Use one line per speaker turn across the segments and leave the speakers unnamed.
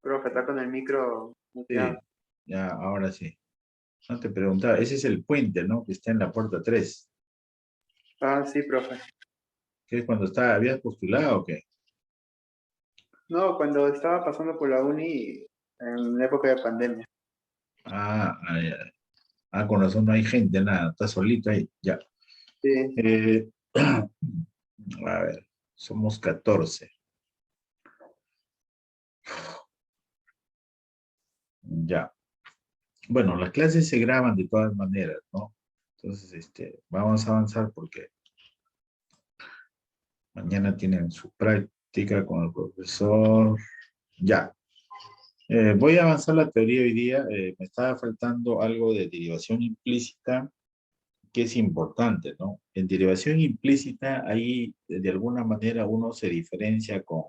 Profe, está con el micro
Sí,
muteado.
ya, ahora sí. No te preguntaba, ese es el puente, ¿no? Que está en la puerta 3.
Ah, sí, profe.
¿Qué es cuando está, habías postulado o qué?
No, cuando estaba pasando por la uni en época de pandemia.
Ya. Con razón no hay gente, nada, está solito ahí, ya.
Sí.
Eh, a ver, somos 14. Ya. Bueno, las clases se graban de todas maneras, ¿no? Entonces, vamos a avanzar porque mañana tienen su práctica con el profesor. Ya. Voy a avanzar la teoría hoy día. Me estaba faltando algo de derivación implícita que es importante, ¿no? En derivación implícita, ahí de alguna manera uno se diferencia con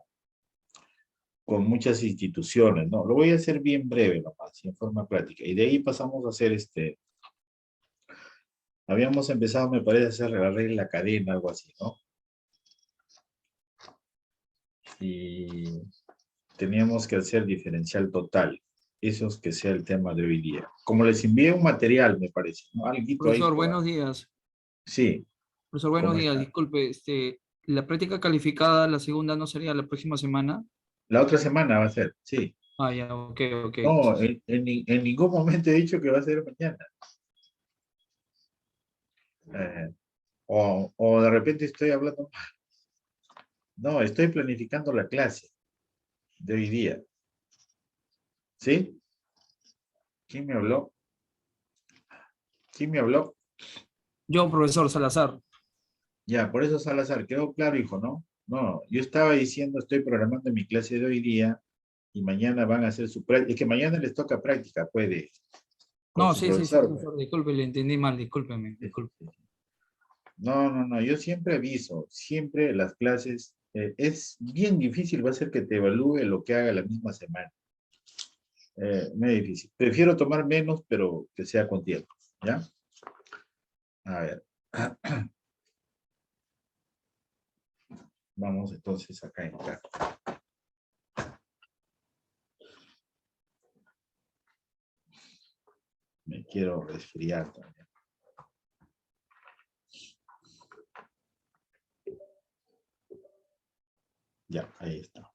muchas instituciones, ¿no? Lo voy a hacer bien breve nomás, en forma práctica. Y de ahí pasamos a hacer habíamos empezado, me parece, a hacer la regla de la cadena, algo así, ¿no? Y teníamos que hacer diferencial total. Eso es que sea el tema de hoy día. Como les envié un material, me parece, ¿no? Alguito ahí
Profesor,
por ahí.
buenos días.
Sí,
Profesor, buenos
¿cómo
días.
está?
Disculpe, la práctica calificada, la segunda no sería la próxima semana.
La otra semana va a ser, sí.
Ah, ya, ok, ok.
No, en ningún momento he dicho que va a ser mañana. Eh, o de repente estoy hablando. No, estoy planificando la clase de hoy día. ¿Sí? ¿Quién me habló? ¿Quién me habló?
Yo, profesor Salazar.
Ya, por eso Salazar, quedó claro, hijo, ¿no? No, yo estaba diciendo, estoy programando mi clase de hoy día y mañana van a hacer su práctica. Es que mañana les toca práctica, puede, con
No,
su
sí, sí, sí,
profesor, pues.
profesor. Disculpe, le entendí mal. Discúlpeme,
Sí,
disculpe.
sí, sí. No, no, no, yo siempre aviso, siempre las clases, es bien difícil, va a ser que te evalúe lo que haga la misma semana. Muy difícil. Prefiero tomar menos, pero que sea con tiempo, ¿ya? A ver. Vamos entonces acá en acá. Me quiero resfriar también. Ya, ahí está.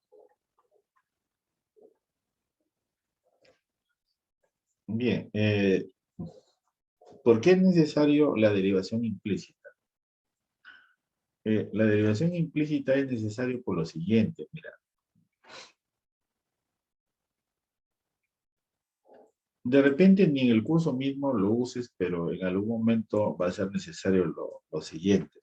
Bien, ¿por qué es necesario la derivación implícita? La derivación implícita es necesario por lo siguiente, mira. De repente ni en el curso mismo lo uses, pero en algún momento va a ser necesario lo siguiente.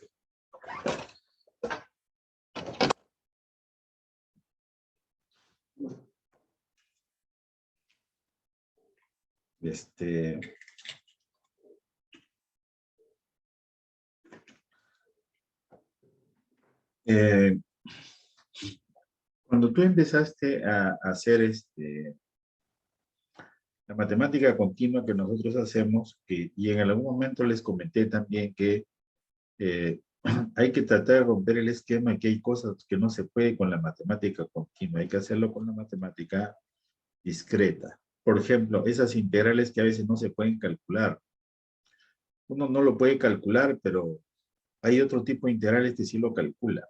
Este, eh, Cuando tú empezaste a hacer la matemática continua que nosotros hacemos, y en algún momento les comenté también que eh, hay que tratar de romper el esquema, que hay cosas que no se puede con la matemática continua, hay que hacerlo con la matemática discreta. Por ejemplo, esas integrales que a veces no se pueden calcular. Uno no lo puede calcular, pero hay otro tipo de integrales que sí lo calcula.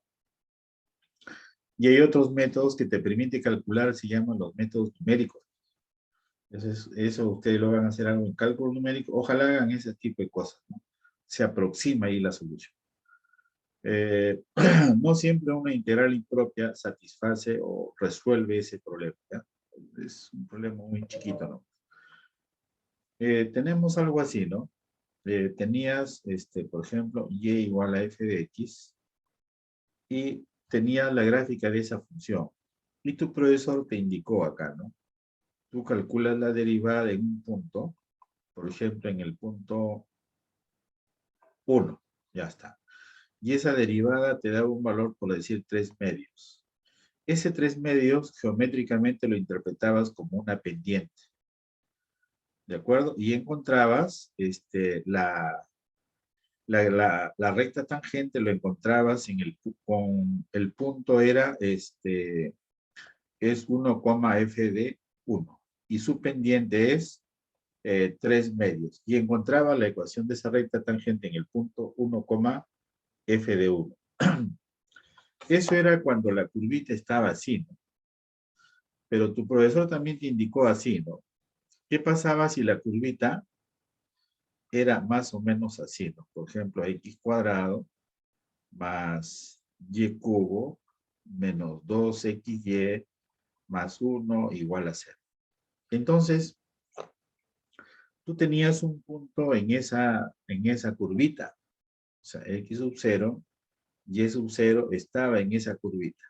Y hay otros métodos que te permiten calcular, se llaman los métodos numéricos. Entonces, eso ustedes lo van a hacer algo en cálculo numérico. Ojalá hagan ese tipo de cosas, ¿no? Se aproxima ahí la solución. No siempre una integral impropia satisface o resuelve ese problema, ¿ya? Es un problema muy chiquito, ¿no? Tenemos algo así, ¿no? Tenías, por ejemplo, y igual a f de x y tenías la gráfica de esa función. Y tu profesor te indicó acá, ¿no? Tú calculas la derivada en un punto, por ejemplo, en el punto 1, ya está. Y esa derivada te da un valor, por decir, 3 medios. Ese 3 medios geométricamente lo interpretabas como una pendiente, ¿de acuerdo? Y encontrabas la recta tangente, lo encontrabas con el punto era es 1,f de 1 y su pendiente es 3 medios. Y encontraba la ecuación de esa recta tangente en el punto 1,f de 1. Eso era cuando la curvita estaba así, ¿no? Pero tu profesor también te indicó así, ¿no? ¿Qué pasaba si la curvita era más o menos así, ¿no? Por ejemplo, x cuadrado más y cubo menos 2xy más 1 igual a 0. Entonces, tú tenías un punto en esa curvita. O sea, x sub 0, y sub 0 estaba en esa curvita.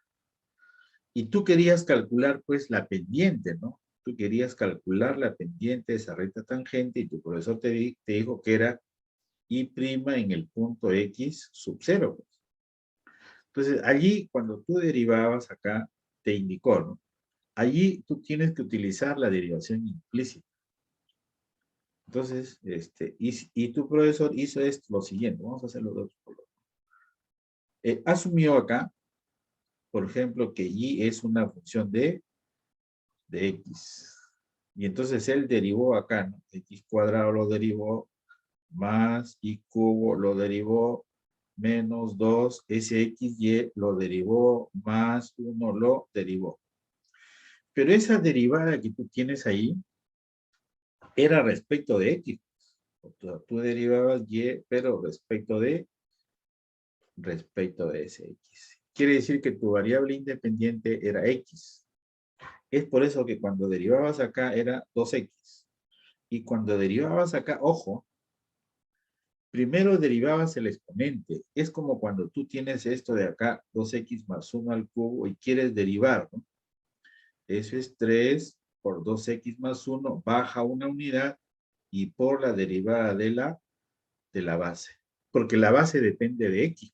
Y tú querías calcular, pues, la pendiente, ¿no? Tú querías calcular la pendiente de esa recta tangente y tu profesor te dijo que era y' en el punto x sub 0. Pues. Entonces, allí, cuando tú derivabas acá, te indicó, ¿no? Allí tú tienes que utilizar la derivación implícita. Entonces, y tu profesor hizo esto, lo siguiente. Vamos a hacerlo de otro color. Asumió acá, por ejemplo, que y es una función de x. Y entonces él derivó acá, ¿no? X cuadrado lo derivó, más y cubo lo derivó, menos 2, ese xy lo derivó, más 1 lo derivó. Pero esa derivada que tú tienes ahí era respecto de x. Tú derivabas y, pero respecto de ese x. Quiere decir que tu variable independiente era x. Es por eso que cuando derivabas acá era 2x. Y cuando derivabas acá, ojo, primero derivabas el exponente. Es como cuando tú tienes esto de acá, 2x más 1 al cubo, y quieres derivar, ¿no? Eso es 3 por 2x más 1, baja una unidad, y por la derivada de la base. Porque la base depende de x.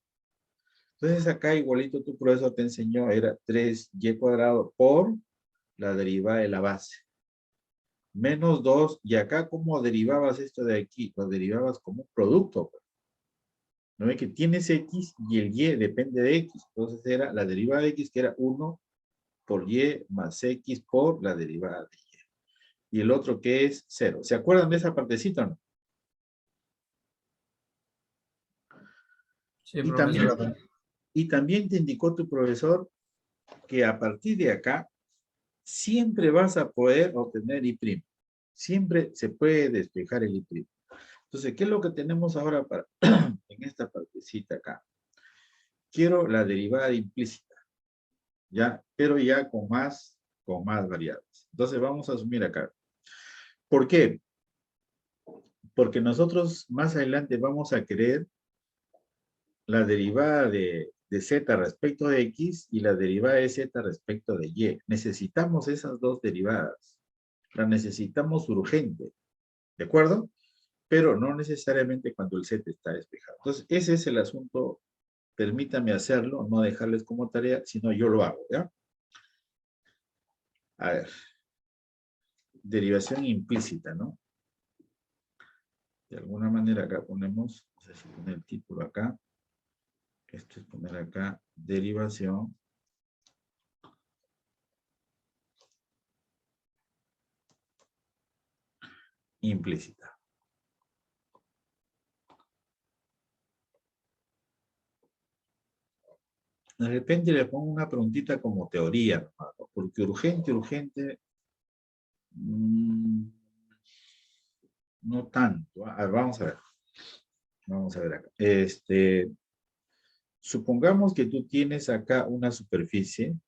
Entonces acá igualito tu profesor te enseñó, era 3y cuadrado por la derivada de la base. Menos 2, y acá ¿cómo derivabas esto de aquí? Lo derivabas como un producto. ¿No ve que tienes x y el y depende de x? Entonces era la derivada de x que era 1 por y más x por la derivada de y. Y el otro que es 0. ¿Se acuerdan de esa partecita o no?
Sí,
Y
profesor.
también, y también te indicó tu profesor que a partir de acá siempre vas a poder obtener I'. Siempre se puede despejar el I'. Entonces, ¿qué es lo que tenemos ahora para en esta partecita acá? Quiero la derivada implícita, ¿ya? Pero ya con más variables. Entonces, vamos a asumir acá. ¿Por qué? Porque nosotros más adelante vamos a querer la derivada de z respecto de x y la derivada de z respecto de y. Necesitamos esas dos derivadas. Las necesitamos urgente, ¿de acuerdo? Pero no necesariamente cuando el z está despejado. Entonces, ese es el asunto. Permítame hacerlo, no dejarles como tarea, sino yo lo hago, ¿ya? A ver. Derivación implícita, ¿no? De alguna manera acá ponemos, no sé si poner el título acá. Esto es poner acá, derivación implícita. De repente le pongo una preguntita como teoría, ¿no? Porque urgente, no tanto. A ver, vamos a ver. Vamos a ver acá. Supongamos que tú tienes acá una superficie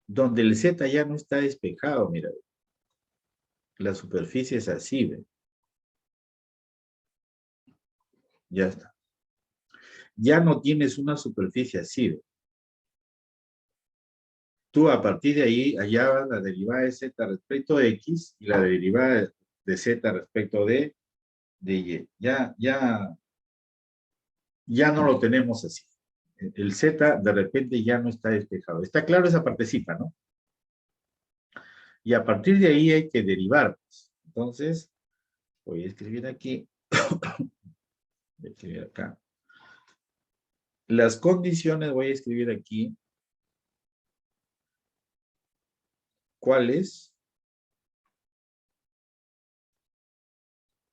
donde el Z ya no está despejado, mira. La superficie es así, ¿ve? Ya está. Ya no tienes una superficie así, ¿ve? Tú a partir de ahí hallabas la derivada de Z respecto de X y la derivada de Z respecto de Y. Ya no lo tenemos así. El Z de repente ya no está despejado. Está claro esa partecita, ¿no? Y a partir de ahí hay que derivar. Entonces, voy a escribir aquí. Voy a escribir acá. Las condiciones voy a escribir aquí. ¿cuáles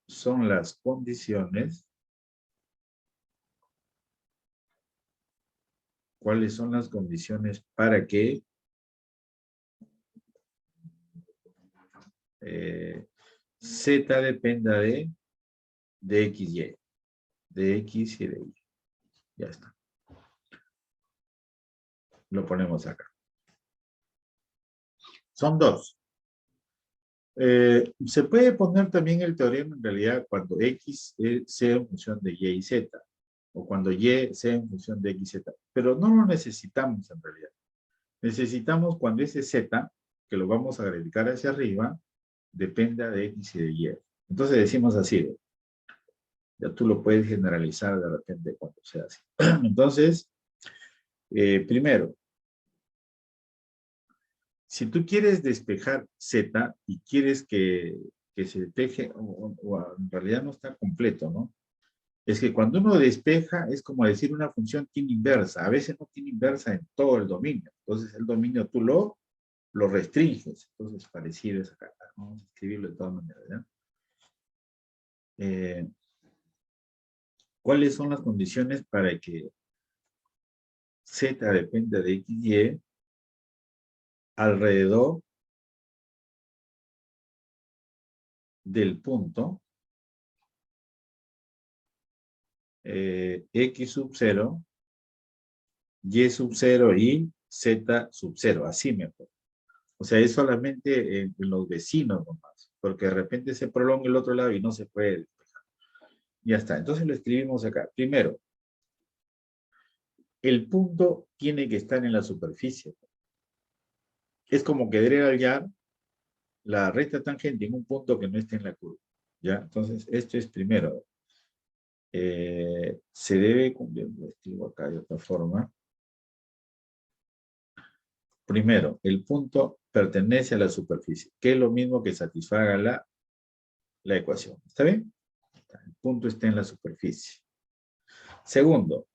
son las condiciones? ¿Cuáles son las condiciones para que Z dependa de X, Y? De X y de Y. Ya está. Lo ponemos acá. Son dos. Se puede poner también el teorema en realidad cuando X sea en función de Y y Z. O cuando Y sea en función de X y Z. Pero no lo necesitamos en realidad. Necesitamos cuando ese Z, que lo vamos a agregar hacia arriba, dependa de X y de Y. Entonces decimos así. Ya tú lo puedes generalizar de repente cuando sea así. Entonces, primero, si tú quieres despejar Z y quieres que se despeje, o en realidad no está completo, ¿no? Es que cuando uno despeja es como decir una función tiene inversa. A veces no tiene inversa en todo el dominio. Entonces el dominio tú lo restringes. Entonces parecido es acá. Vamos a escribirlo de todas maneras, ¿ya? ¿Cuáles son las condiciones para que Z dependa de X, Y alrededor del punto X sub 0, Y sub 0 y Z sub 0? Así mejor. O sea, es solamente en los vecinos nomás, porque de repente se prolonga el otro lado y no se puede despejar. Ya está, entonces lo escribimos acá. Primero, el punto tiene que estar en la superficie. Es como querer hallar la recta tangente en un punto que no esté en la curva. ¿Ya? Entonces, esto es primero. Se debe cumplir, lo escribo acá de otra forma. Primero, el punto pertenece a la superficie, que es lo mismo que satisfaga la ecuación. ¿Está bien? El punto está en la superficie. Segundo,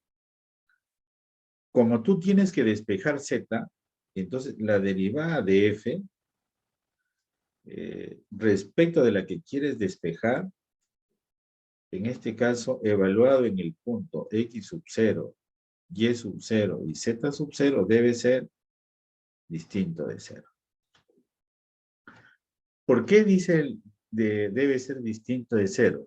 como tú tienes que despejar Z, entonces la derivada de F respecto de la que quieres despejar, en este caso, evaluado en el punto X sub 0, Y sub 0 y Z sub 0, debe ser distinto de 0. ¿Por qué dice debe ser distinto de 0?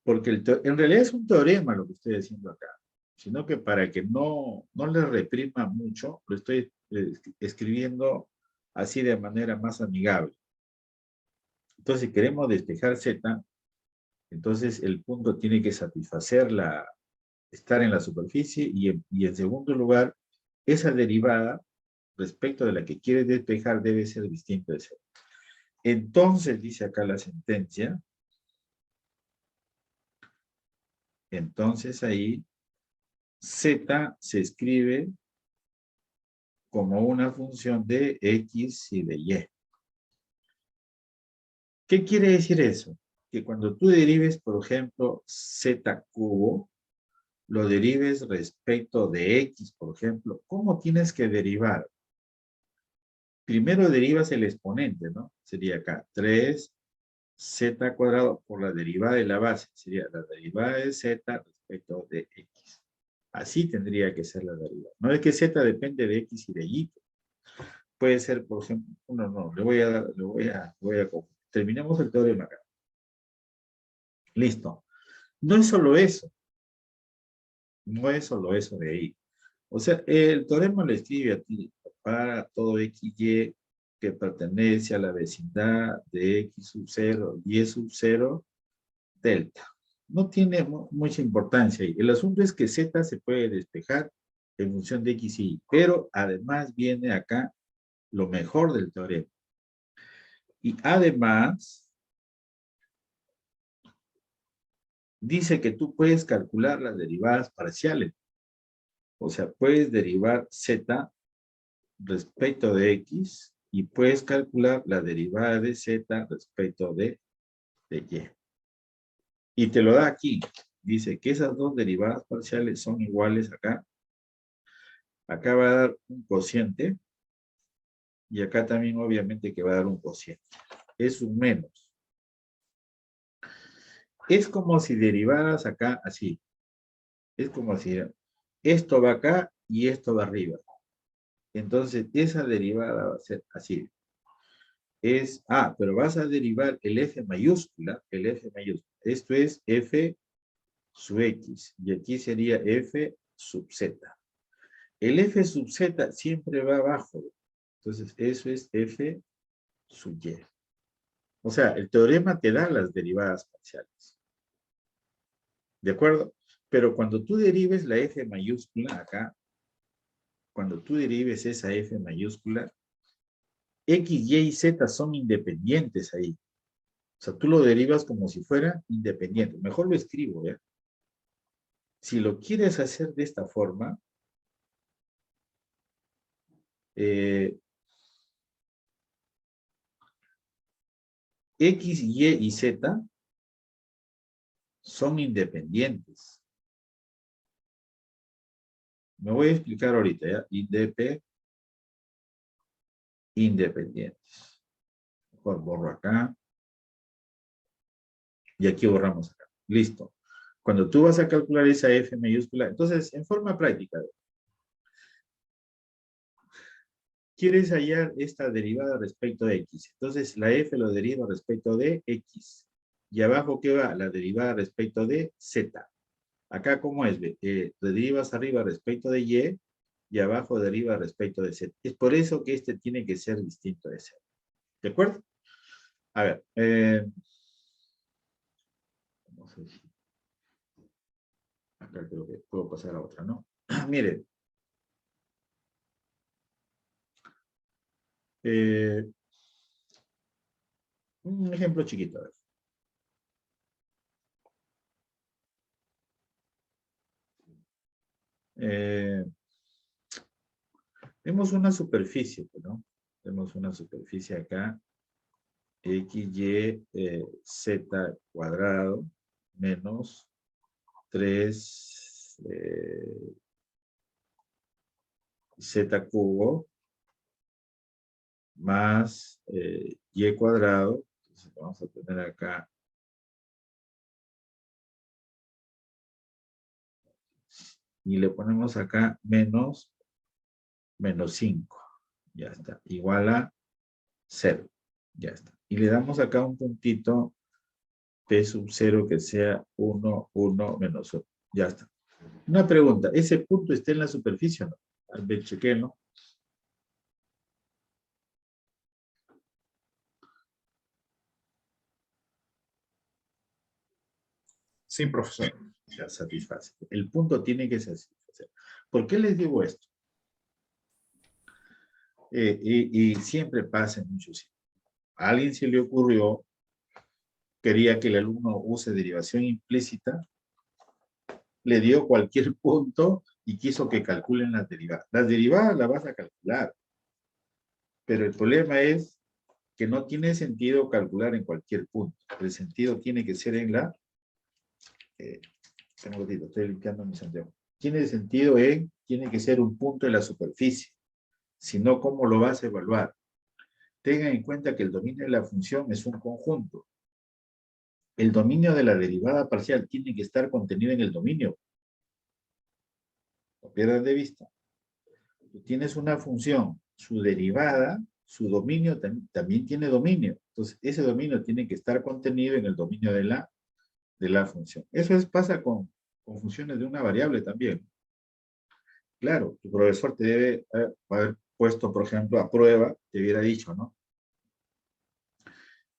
Porque en realidad es un teorema lo que estoy diciendo acá, sino que para que no le reprima mucho, lo estoy escribiendo así de manera más amigable. Entonces, si queremos despejar Z, entonces el punto tiene que satisfacer estar en la superficie y en segundo lugar, esa derivada respecto de la que quieres despejar debe ser distinta de 0. Entonces, dice acá la sentencia, entonces ahí Z se escribe como una función de X y de Y. ¿Qué quiere decir eso? Que cuando tú derives, por ejemplo, Z cubo, lo derives respecto de X, por ejemplo, ¿cómo tienes que derivar? Primero derivas el exponente, ¿no? Sería acá 3z cuadrado por la derivada de la base. Sería la derivada de z respecto de x. Así tendría que ser la derivada. No es que z depende de x y de y. Puede ser, por ejemplo, no, terminemos el teorema acá. Listo. No es solo eso. No es solo eso de ahí. O sea, el teorema lo escribe a ti para todo x, y que pertenece a la vecindad de x sub 0, y sub 0, delta. No tiene mucha importancia ahí. El asunto es que z se puede despejar en función de x y y, pero además viene acá lo mejor del teorema. Y además, dice que tú puedes calcular las derivadas parciales. O sea, puedes derivar z respecto de x y puedes calcular la derivada de z respecto de y. Y te lo da aquí. Dice que esas dos derivadas parciales son iguales acá. Acá va a dar un cociente Y acá también obviamente que va a dar un cociente. Es un menos. Es como si derivaras acá así. Es como si esto va acá y esto va arriba. Entonces, esa derivada va a ser así. Pero vas a derivar el F mayúscula, Esto es F sub X, y aquí sería F sub Z. El F sub Z siempre va abajo. Entonces, eso es F sub Y. O sea, el teorema te da las derivadas parciales. ¿De acuerdo? Pero cuando tú derives la F mayúscula acá, cuando tú derives esa F mayúscula, X, Y y Z son independientes ahí. O sea, tú lo derivas como si fuera independiente. Mejor lo escribo, ¿ya? Si lo quieres hacer de esta forma, X, Y y Z son independientes. Me voy a explicar ahorita, ¿ya? Independientes. Mejor borro acá. Y aquí borramos acá. Listo. Cuando tú vas a calcular esa F mayúscula, entonces, en forma práctica, quieres hallar esta derivada respecto de X. Entonces, la F lo deriva respecto de X. Y abajo, ¿qué va? La derivada respecto de Z. Acá, ¿cómo es? Derivas arriba respecto de y abajo deriva respecto de Z. Es por eso que este tiene que ser distinto de Z. ¿De acuerdo? A ver. No sé si... Acá creo que puedo pasar a otra, ¿no? Miren. Un ejemplo chiquito. A ver. Tenemos una superficie, ¿no? Tenemos una superficie acá, x, y, z cuadrado, menos 3 z cubo, más y cuadrado. Entonces vamos a tener acá y le ponemos acá menos 5. Ya está. Igual a 0. Ya está. Y le damos acá un puntito P sub 0 que sea 1, 1, menos 1. Ya está. Una pregunta. ¿Ese punto está en la superficie o no? Al ver, chequenlo.
Sí, profesor.
Ya satisface. El punto tiene que satisfacer. ¿Por qué les digo esto? Y siempre pasa en muchos sitios. A alguien se le ocurrió, quería que el alumno use derivación implícita, le dio cualquier punto y quiso que calculen las derivadas. Las derivadas las vas a calcular, pero el problema es que no tiene sentido calcular en cualquier punto. El sentido tiene que ser en la... estoy limpiando mis anteojos. Tiene sentido tiene que ser un punto en la superficie. Si no, ¿cómo lo vas a evaluar? Tengan en cuenta que el dominio de la función es un conjunto. El dominio de la derivada parcial tiene que estar contenido en el dominio. No pierdan de vista. Tú tienes una función, su derivada, su dominio también tiene dominio. Entonces, ese dominio tiene que estar contenido en el dominio de la función. Eso pasa con funciones de una variable también. Claro, tu profesor te debe haber puesto, por ejemplo, a prueba, te hubiera dicho, ¿no?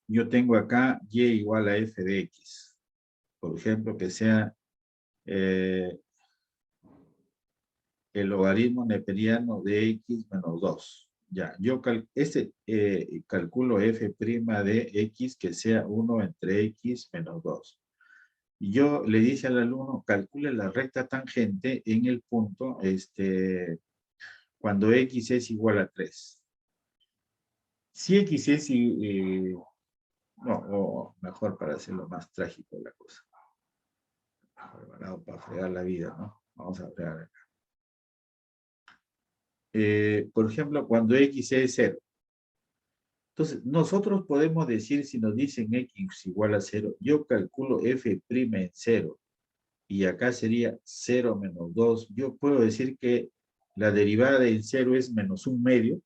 Yo tengo acá y igual a f de x. Por ejemplo, que sea el logaritmo neperiano de x menos 2. Ya, yo calculo f' de x que sea 1 entre x menos 2. Y yo le dice al alumno, calcule la recta tangente en el punto cuando x es igual a 3. Si x es, no, o mejor para hacerlo más trágico la cosa. Preparado para fregar la vida, ¿no? Vamos a fregar acá. Por ejemplo, cuando x es 0. Entonces, nosotros podemos decir, si nos dicen x igual a 0, yo calculo f' en 0, y acá sería 0 menos 2. Yo puedo decir que la derivada del 0 es menos 1/2.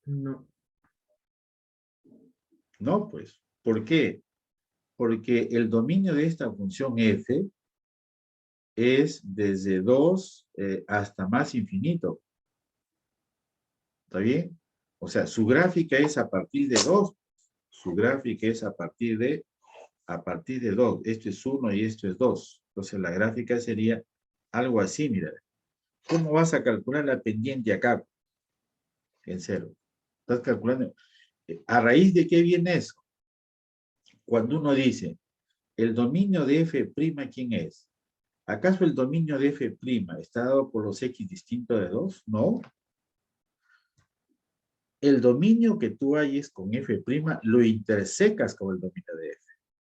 No.
No, pues. ¿Por qué? Porque el dominio de esta función f es desde 2 hasta más infinito. ¿Está bien? O sea, su gráfica es a partir de 2. Su gráfica es a partir de 2. Esto es 1 y esto es 2. Entonces la gráfica sería algo así, mira. ¿Cómo vas a calcular la pendiente acá? En 0. Estás calculando. ¿A raíz de qué viene eso? Cuando uno dice, el dominio de f', ¿quién es? ¿Acaso el dominio de f' está dado por los x distintos de 2? No. El dominio que tú halles con f' lo intersecas con el dominio de f.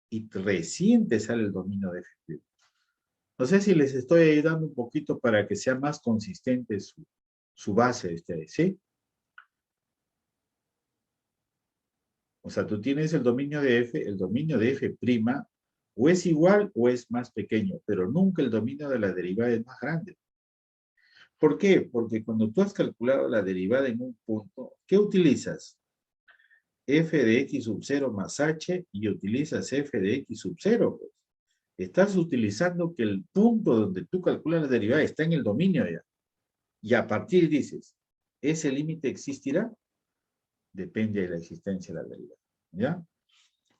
Y recién te sale el dominio de f'. No sé si les estoy ayudando un poquito para que sea más consistente su base de ustedes, ¿sí? O sea, tú tienes el dominio de f', o es igual o es más pequeño, pero nunca el dominio de la derivada es más grande. ¿Por qué? Porque cuando tú has calculado la derivada en un punto, ¿qué utilizas? F de x sub 0 más h y utilizas f de x sub 0. Pues. Estás utilizando que el punto donde tú calculas la derivada está en el dominio ya. Y a partir dices, ¿ese límite existirá? Depende de la existencia de la derivada. ¿Ya?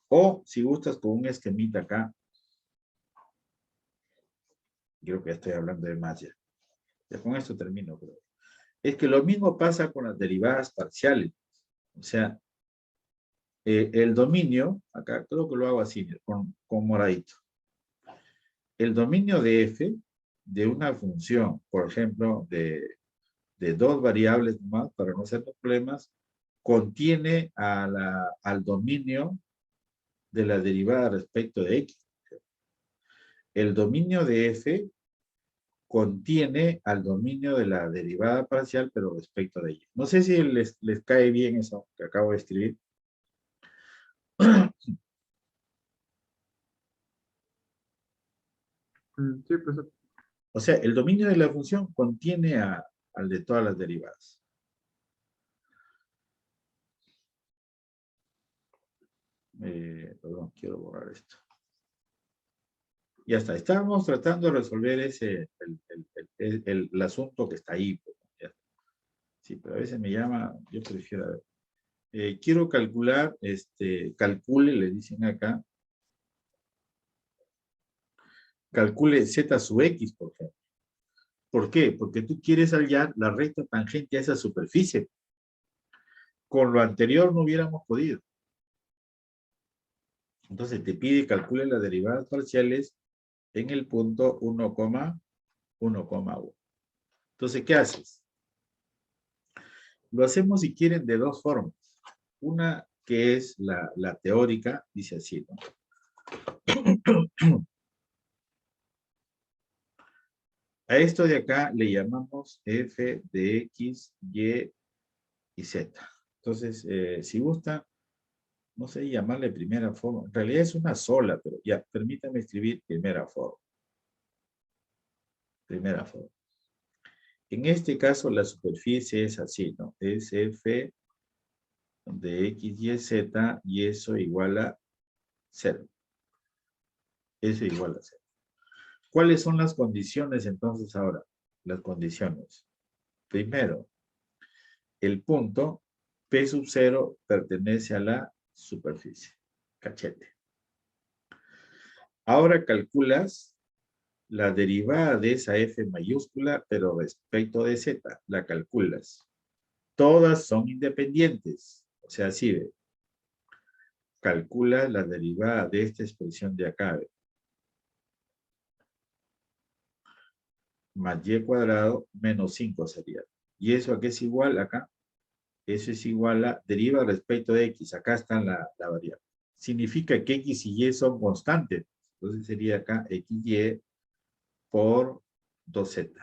O si gustas con un esquemita acá, creo que ya estoy hablando de más ya. Ya con esto termino, creo. Es que lo mismo pasa con las derivadas parciales. O sea, el dominio, acá creo que lo hago así, con moradito. El dominio de f de una función, por ejemplo, de 2 variables más, para no hacer problemas, contiene al dominio de la derivada respecto de x. El dominio de f contiene al dominio de la derivada parcial, pero respecto de ella. No sé si les cae bien eso que acabo de escribir.
Sí, pues.
O sea, el dominio de la función contiene al de todas las derivadas. Perdón, quiero borrar esto. Ya está. Estábamos tratando de resolver el asunto que está ahí. Ya. Sí, pero a veces me llama, yo prefiero, a ver. Quiero calcular, calcule, le dicen acá, calcule z sub x, por ejemplo. ¿Por qué? Porque tú quieres hallar la recta tangente a esa superficie. Con lo anterior no hubiéramos podido. Entonces te pide calcule las derivadas parciales en el punto 1,1,1. Entonces, ¿qué haces? Lo hacemos, si quieren, de dos formas. Una que es la teórica, dice así, ¿no? A esto de acá le llamamos f de x, y y z. Entonces, si gusta, no sé llamarle primera forma. En realidad es una sola, pero ya, permítame escribir primera forma. Primera forma. En este caso, la superficie es así, ¿no? Es f de x, y, z, y eso igual a 0. Eso igual a 0. ¿Cuáles son las condiciones entonces ahora? Las condiciones. Primero, el punto P sub 0 pertenece a la superficie. Cachete. Ahora calculas la derivada de esa f mayúscula, pero respecto de z, la calculas. Todas son independientes. O sea, así ve. Calcula la derivada de esta expresión de acá. Ve. Más y cuadrado menos 5 sería. ¿Y eso a qué es igual acá? Eso es igual a deriva respecto de x. Acá está la variable. Significa que x y y son constantes. Entonces sería acá xy por 2z.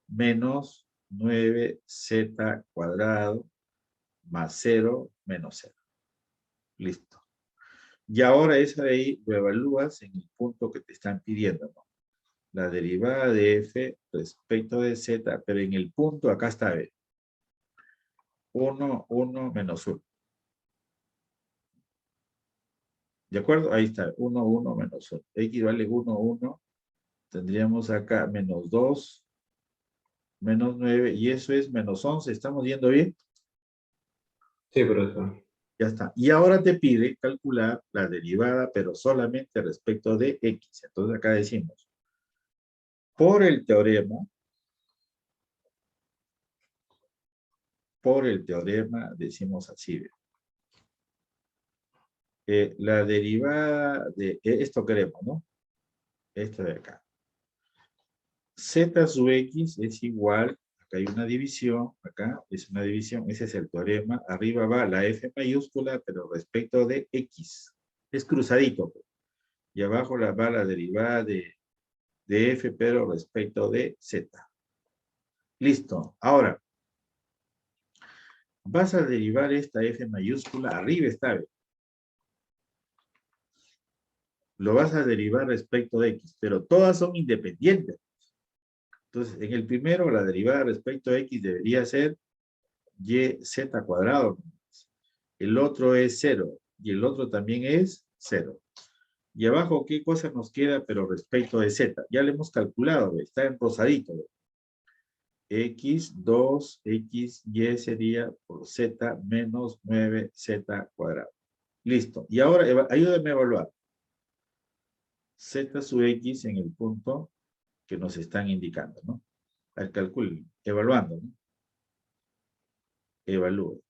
Menos 9z cuadrado más 0 menos 0. Listo. Y ahora esa de ahí lo evalúas en el punto que te están pidiendo, ¿no? La derivada de f respecto de z, pero en el punto acá está, ¿ve? 1, 1, menos 1. ¿De acuerdo? Ahí está, 1, 1, menos 1. X vale 1, 1. Tendríamos acá menos 2, menos 9, y eso es menos 11. ¿Estamos viendo bien?
Sí, profesor.
Ya está. Y ahora te pide calcular la derivada, pero solamente respecto de X. Entonces acá decimos, por el teorema, decimos así, ¿ve? La derivada de esto queremos, ¿no? Esto de acá. Z sub X es igual, acá hay una división, acá es una división, ese es el teorema. Arriba va la F mayúscula, pero respecto de X. Es cruzadito, pues. Y abajo va la derivada de F, pero respecto de Z. Listo. Ahora, vas a derivar esta F mayúscula, arriba está, ¿ve? Lo vas a derivar respecto de X, pero todas son independientes. Entonces, en el primero, la derivada respecto de X debería ser YZ cuadrado. El otro es 0, y el otro también es 0. Y abajo, ¿qué cosa nos queda? Pero respecto de Z. Ya lo hemos calculado, ¿ve? Está en rosadito, ¿ve? X, 2, X, Y sería por Z menos 9Z cuadrado. Listo. Y ahora, ayúdame a evaluar. Z sub X en el punto que nos están indicando, ¿no? Al calculo, evaluando, ¿no? Evalúe.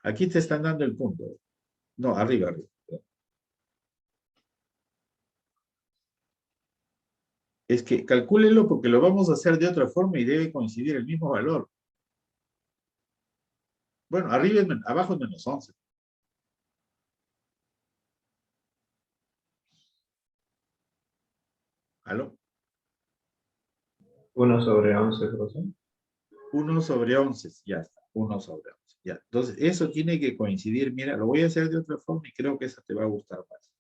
Aquí te están dando el punto. No, arriba, arriba. Es que calcúlelo porque lo vamos a hacer de otra forma y debe coincidir el mismo valor. Bueno, arriba es abajo es menos 11. ¿Aló?
1 sobre 11, profesor.
1 sobre 11, ya está. 1 sobre 11. Ya. Entonces, eso tiene que coincidir. Mira, lo voy a hacer de otra forma y creo que esa te va a gustar más.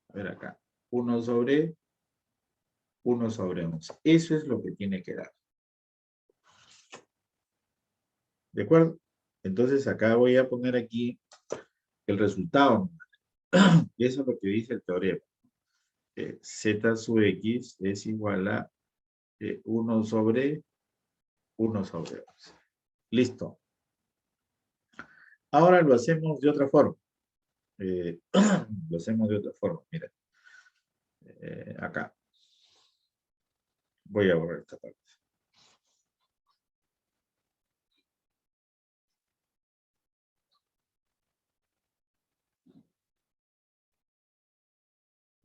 A ver acá. 1 sobre 11. Eso es lo que tiene que dar. ¿De acuerdo? Entonces, acá voy a poner aquí el resultado. Eso es lo que dice el teorema. Z sub X es igual a 1 sobre 11. Listo. Ahora lo hacemos de otra forma. Lo hacemos de otra forma. Mira. Acá. Voy a borrar esta parte.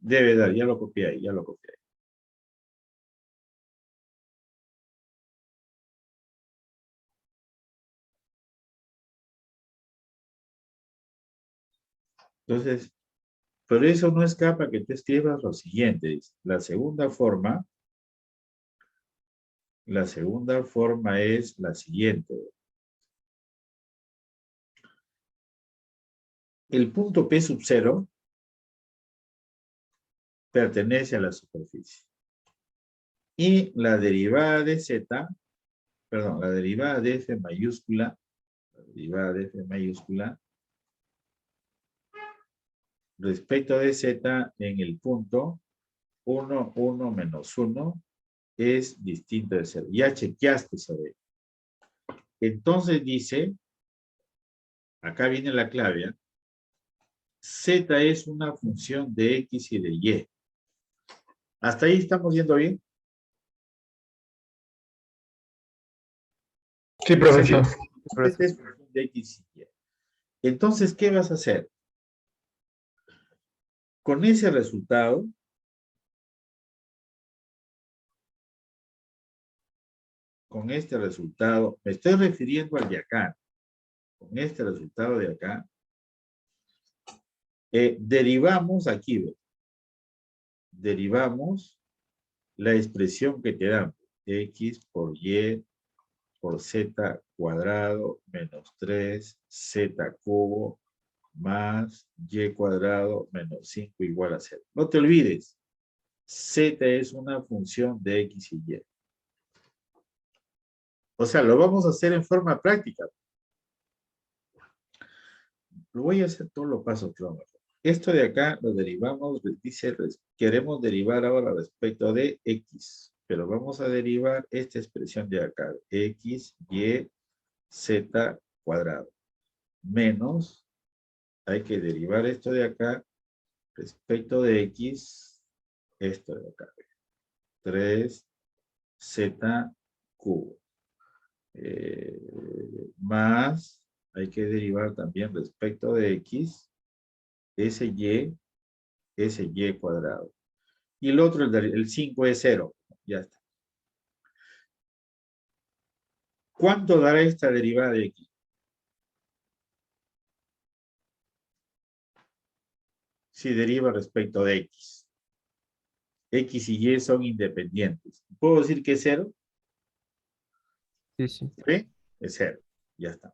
Debe dar, ya lo copié ahí, ya lo copié ahí. Entonces, pero eso no escapa que tú escribas lo siguiente. Dice, la segunda forma es la siguiente. El punto P sub 0 pertenece a la superficie. Y la derivada de Z, perdón, la derivada de F mayúscula, respecto de Z en el punto 1, 1 menos 1 es distinto de 0. Ya chequeaste sobre. Entonces dice, acá viene la clave, ¿eh? Z es una función de X y de Y. ¿Hasta ahí estamos viendo bien?
Sí, profesor.
Z es función de X y Y. Entonces, ¿qué vas a hacer? Con ese resultado, me estoy refiriendo al de acá. Con este resultado de acá, derivamos aquí, ¿ves? Derivamos la expresión que te dan. X por Y por Z cuadrado menos 3Z cubo más Y cuadrado menos 5 igual a 0. No te olvides, Z es una función de X y Y. O sea, lo vamos a hacer en forma práctica. Lo voy a hacer todos los pasos kilómetros. Esto de acá lo derivamos, dice, queremos derivar ahora respecto de X, pero vamos a derivar esta expresión de acá, X, Y, Z cuadrado, menos, hay que derivar esto de acá respecto de X, esto de acá, 3Z cubo, más, hay que derivar también respecto de X, ese Y cuadrado. Y el otro, el 5 es 0. Ya está. ¿Cuánto dará esta derivada de X? Si deriva respecto de X. X y Y son independientes. ¿Puedo decir que es 0?
Sí, sí.
¿Sí? Es 0. Ya está.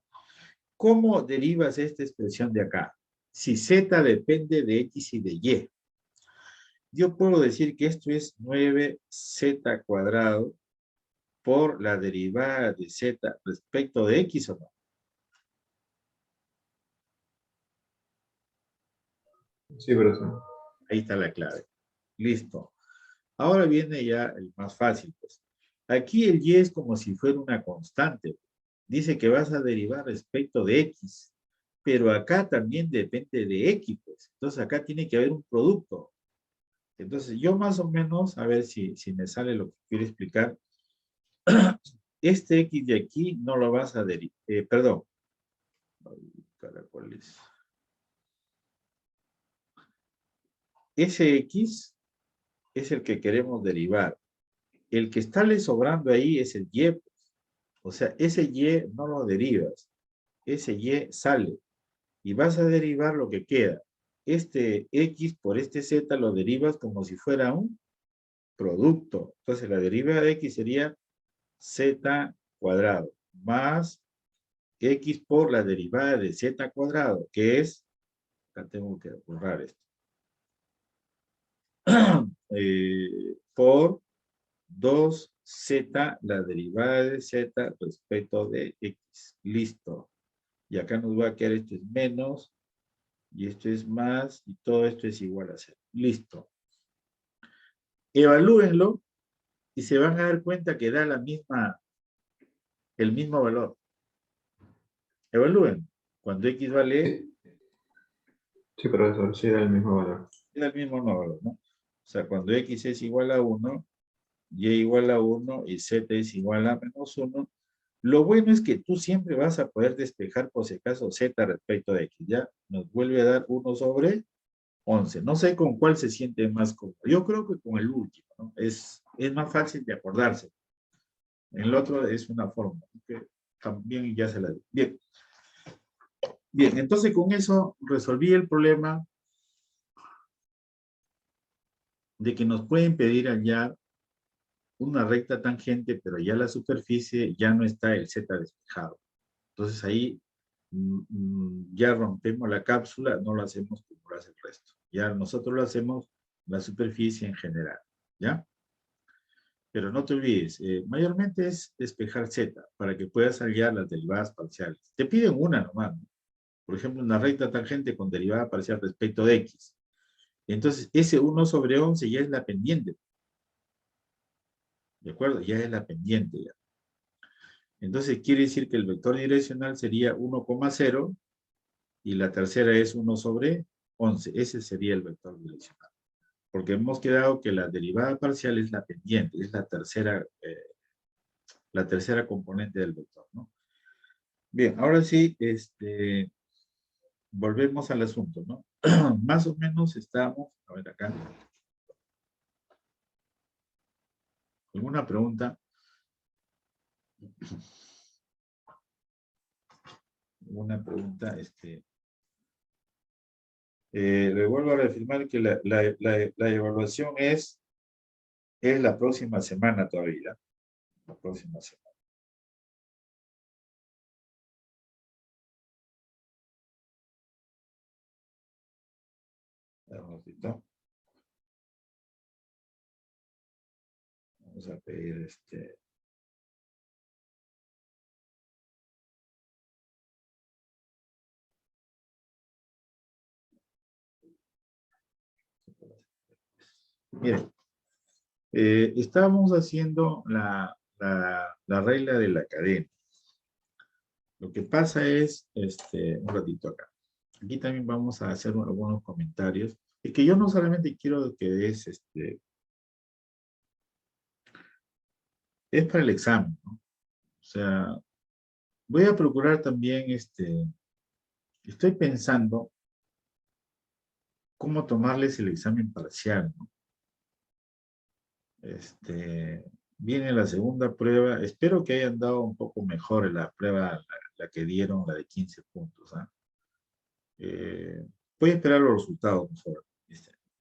¿Cómo derivas esta expresión de acá? Si Z depende de X y de Y. Yo puedo decir que esto es 9Z cuadrado por la derivada de Z respecto de X o no.
Sí, profesor.
Ahí está la clave. Listo. Ahora viene ya el más fácil, pues. Aquí el Y es como si fuera una constante. Dice que vas a derivar respecto de X, pero acá también depende de X, pues. Entonces acá tiene que haber un producto. Entonces yo más o menos, a ver si me sale lo que quiero explicar. Este X de aquí no lo vas a derivar, perdón. Caracoles. Ese X es el que queremos derivar. El que está le sobrando ahí es el Y. O sea, ese Y no lo derivas. Ese Y sale. Y vas a derivar lo que queda. Este X por este Z lo derivas como si fuera un producto. Entonces la derivada de X sería Z cuadrado más X por la derivada de Z cuadrado, que es, acá tengo que borrar esto, por 2Z la derivada de Z respecto de X. Listo. Y acá nos va a quedar esto es menos, y esto es más, y todo esto es igual a 0. Listo. Evalúenlo, y se van a dar cuenta que da el mismo valor. Evalúen. Cuando X vale,
Sí, profesor, sí da el mismo valor.
da el mismo valor, ¿no? O sea, cuando X es igual a 1, Y igual a 1 y Z es igual a menos 1, lo bueno es que tú siempre vas a poder despejar por si acaso Z respecto de X. Ya nos vuelve a dar 1 sobre 11. No sé con cuál se siente más cómodo. Yo creo que con el último, ¿no? Es más fácil de acordarse. El otro es una forma, que también ya se la di. Bien. Bien, entonces con eso resolví el problema de que nos pueden pedir hallar una recta tangente, pero ya la superficie ya no está el Z despejado. Entonces ahí ya rompemos la cápsula, no lo hacemos como lo hace el resto. Ya nosotros lo hacemos la superficie en general, ¿ya? Pero no te olvides, mayormente es despejar Z para que puedas hallar las derivadas parciales. Te piden una nomás, ¿no? Por ejemplo, una recta tangente con derivada parcial respecto de X. Entonces, ese 1 sobre 11 ya es la pendiente. ¿De acuerdo? Ya es la pendiente ya. Entonces, quiere decir que el vector direccional sería 1,0 y la tercera es 1 sobre 11. Ese sería el vector direccional. Porque hemos quedado que la derivada parcial es la pendiente, es la tercera componente del vector, ¿no? Bien, ahora sí, volvemos al asunto, ¿no? Más o menos estamos, a ver acá. ¿Alguna pregunta? ¿Alguna pregunta? Le vuelvo a reafirmar que la evaluación es la próxima semana todavía. la próxima semana. Un ratito. Vamos a pedir Miren, estábamos haciendo la regla de la cadena. Lo que pasa es, un ratito acá. Aquí también vamos a hacer algunos comentarios. Es que yo no solamente quiero que es para el examen, ¿no? O sea, voy a procurar también, estoy pensando cómo tomarles el examen parcial, ¿no? Viene la segunda prueba. Espero que hayan dado un poco mejor en la prueba, la que dieron, la de 15 puntos. ¿Ah? Voy a esperar los resultados mejor.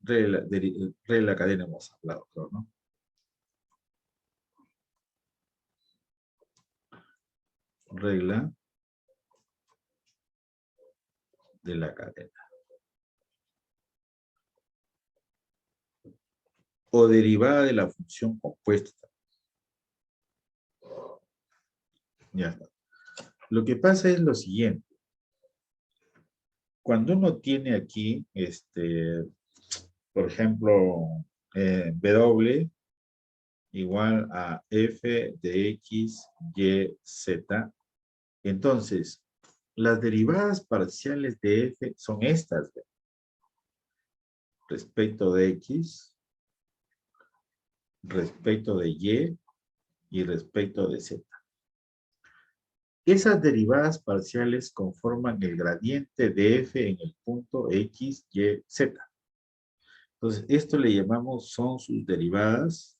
Regla de la cadena hemos hablado, creo, ¿no? Regla de la cadena. O derivada de la función compuesta. Ya está. Lo que pasa es lo siguiente. Cuando uno tiene aquí, por ejemplo, W igual a F de X, Y, Z, entonces, las derivadas parciales de F son estas. Respecto de X, respecto de y respecto de Z. Esas derivadas parciales conforman el gradiente de F en el punto X, Y, Z. Entonces, esto le llamamos, son sus derivadas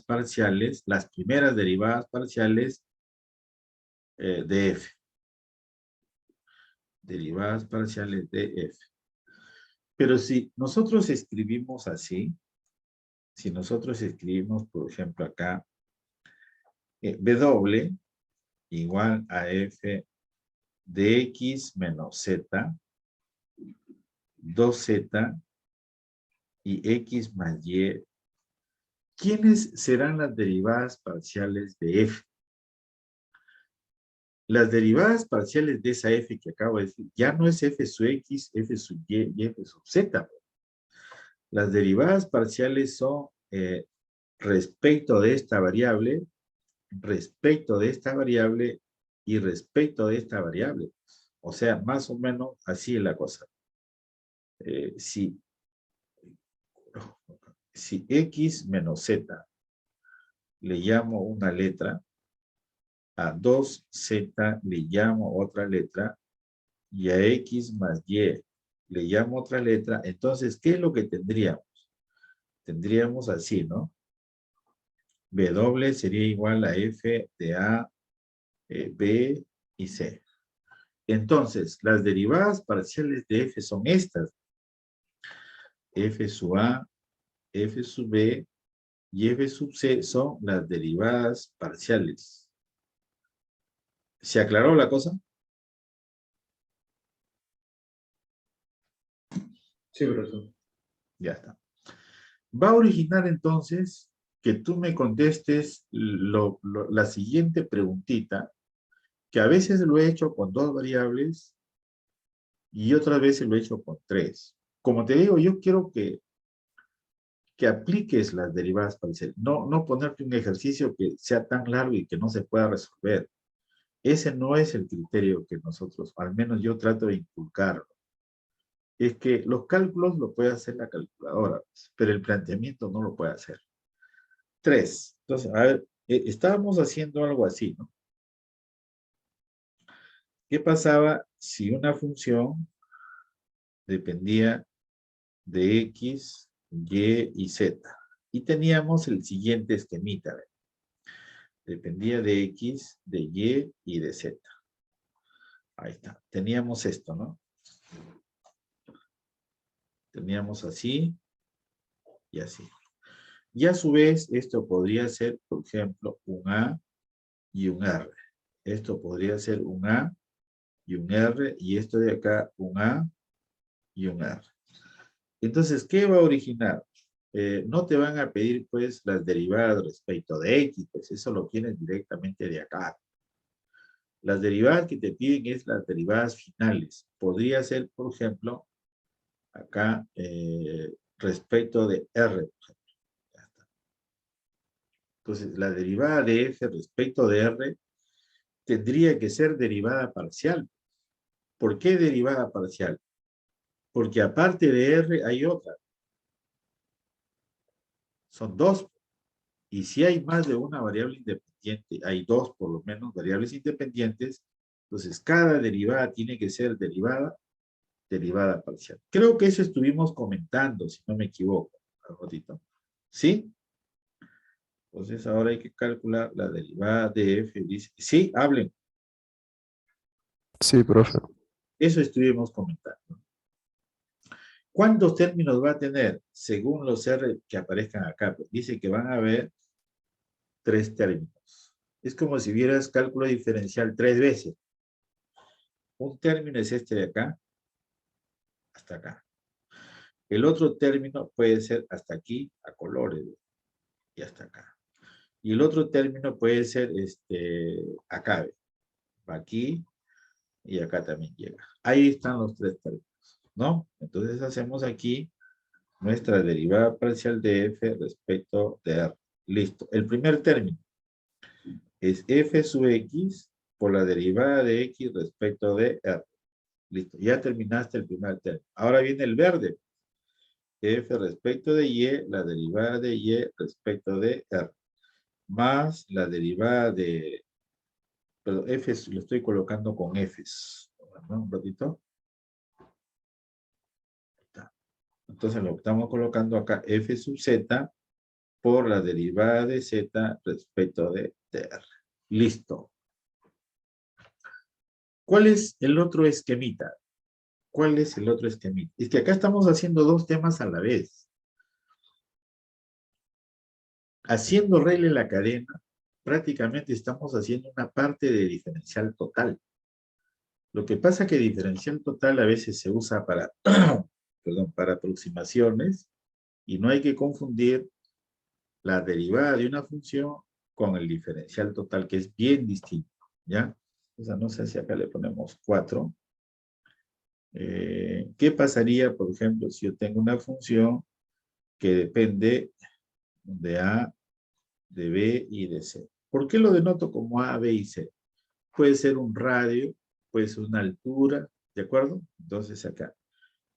parciales, las primeras derivadas parciales de F. Derivadas parciales de F. Pero si nosotros escribimos así, si nosotros escribimos, por ejemplo, acá, W igual a F de X menos Z, 2Z y X más Y, ¿quiénes serán las derivadas parciales de F? Las derivadas parciales de esa F que acabo de decir, ya no es F sub X, F sub Y y F sub Z. Las derivadas parciales son respecto de esta variable, respecto de esta variable y respecto de esta variable. O sea, más o menos así es la cosa. Si X menos Z le llamo una letra, a 2Z le llamo otra letra, y a X más Y le llamo otra letra, entonces, ¿qué es lo que tendríamos? Tendríamos así, ¿no? W sería igual a F de A, B y C. Entonces, las derivadas parciales de F son estas. F sub A, F sub B y F sub C son las derivadas parciales. ¿Se aclaró la cosa?
Sí, profesor.
Ya está. Va a originar entonces que tú me contestes la siguiente preguntita, que a veces lo he hecho con 2 variables y otras veces lo he hecho con 3. Como te digo, yo quiero que apliques las derivadas parciales. No ponerte un ejercicio que sea tan largo y que no se pueda resolver. Ese no es el criterio que nosotros, al menos yo trato de inculcarlo. Es que los cálculos lo puede hacer la calculadora, pero el planteamiento no lo puede hacer. 3. Entonces, a ver, estábamos haciendo algo así, ¿no? ¿Qué pasaba si una función dependía de X, Y y Z? Y teníamos el siguiente esquemita. ¿Ve? Dependía de X, de Y y de Z. Ahí está. Teníamos esto, ¿no? Teníamos así y así. Y a su vez, esto podría ser, por ejemplo, un A y un R. Esto podría ser un A y un R, y esto de acá, un A y un R. Entonces, ¿qué va a originar? No te van a pedir, pues, las derivadas respecto de X, pues eso lo tienes directamente de acá. Las derivadas que te piden es las derivadas finales. Podría ser, por ejemplo, acá, respecto de R. Ya está. Entonces, la derivada de F respecto de R tendría que ser derivada parcial. ¿Por qué derivada parcial? Porque aparte de R hay otra. Son dos. Y si hay más de una variable independiente, hay dos por lo menos variables independientes, entonces cada derivada tiene que ser derivada parcial. Creo que eso estuvimos comentando, si no me equivoco, un ratito. ¿Sí? Entonces ahora hay que calcular la derivada de f. Dice, sí, hablen.
Sí, profe.
Eso estuvimos comentando. ¿Cuántos términos va a tener? Según los R que aparezcan acá, pues dice que van a haber 3 términos. Es como si vieras cálculo diferencial 3 veces. Un término es este de acá, hasta acá. El otro término puede ser hasta aquí, a colores, y hasta acá. Y el otro término puede ser acá, va aquí, y acá también llega. Ahí están los 3 términos, ¿no? Entonces hacemos aquí nuestra derivada parcial de f respecto de r. Listo. El primer término es f sub x por la derivada de x respecto de r. Listo. Ya terminaste el primer término. Ahora viene el verde. F respecto de y, la derivada de y respecto de r. Más la derivada de... Perdón, f lo estoy colocando con f's. ¿No? Un ratito. Entonces lo estamos colocando acá, f sub z por la derivada de z respecto de r. Listo. ¿Cuál es el otro esquemita? ¿Cuál es el otro esquemita? Es que acá estamos haciendo 2 temas a la vez. Haciendo regla en la cadena, prácticamente estamos haciendo una parte de diferencial total. Lo que pasa es que diferencial total a veces se usa para, perdón, para aproximaciones y no hay que confundir la derivada de una función con el diferencial total, que es bien distinto, ¿ya? O sea, no sé si acá le ponemos 4. ¿Qué pasaría, por ejemplo, si yo tengo una función que depende de A, de B y de C? ¿Por qué lo denoto como A, B y C? Puede ser un radio, puede ser una altura, ¿de acuerdo? Entonces acá.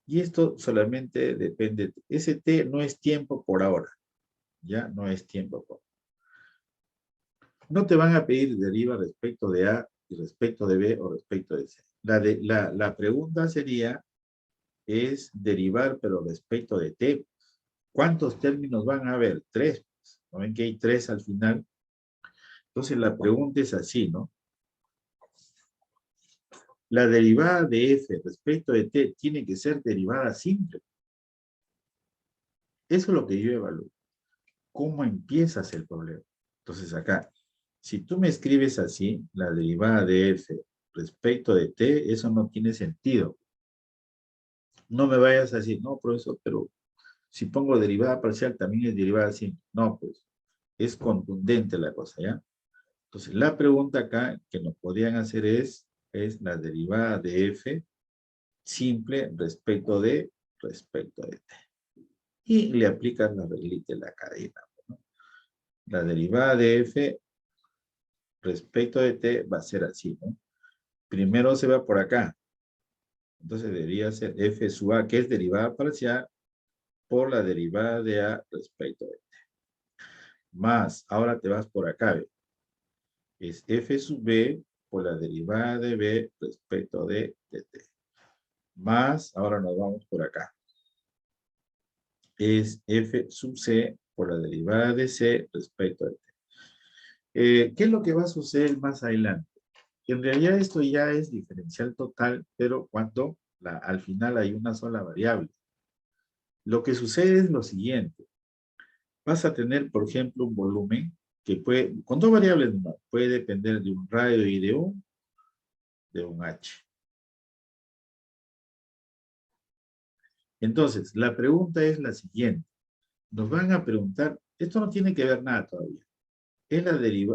Y esto solamente depende, ese T no es tiempo por ahora, ¿ya? No es tiempo por ahora. No te van a pedir deriva respecto de A y respecto de B o respecto de C. La pregunta sería, es derivar pero respecto de T. ¿Cuántos términos van a haber? 3. ¿No ven que hay 3 al final? Entonces la pregunta es así, ¿no? La derivada de f respecto de t tiene que ser derivada simple. Eso es lo que yo evalúo. ¿Cómo empiezas el problema? Entonces acá, si tú me escribes así, la derivada de f respecto de t, eso no tiene sentido. No me vayas a decir, no, profesor, pero si pongo derivada parcial también es derivada simple. No, pues, es contundente la cosa, ¿ya? Entonces, la pregunta acá que nos podrían hacer es la derivada de f simple respecto de t. Y le aplicas la reglita de la cadena, ¿no? La derivada de f respecto de t va a ser así, ¿no? Primero se va por acá. Entonces debería ser f sub a, que es derivada parcial, por la derivada de a respecto de t. Más, ahora te vas por acá, ¿ve? Es f sub b por la derivada de b respecto de t. Más, ahora nos vamos por acá. Es f sub c por la derivada de c respecto de t. ¿Qué es lo que va a suceder más adelante? En realidad esto ya es diferencial total, pero cuando al final hay una sola variable. Lo que sucede es lo siguiente. vas a tener, por ejemplo, un volumen que puede, con dos variables nomás, puede depender de un radio y de un H. Entonces, la pregunta es la siguiente. Nos van a preguntar, esto no tiene que ver nada todavía, es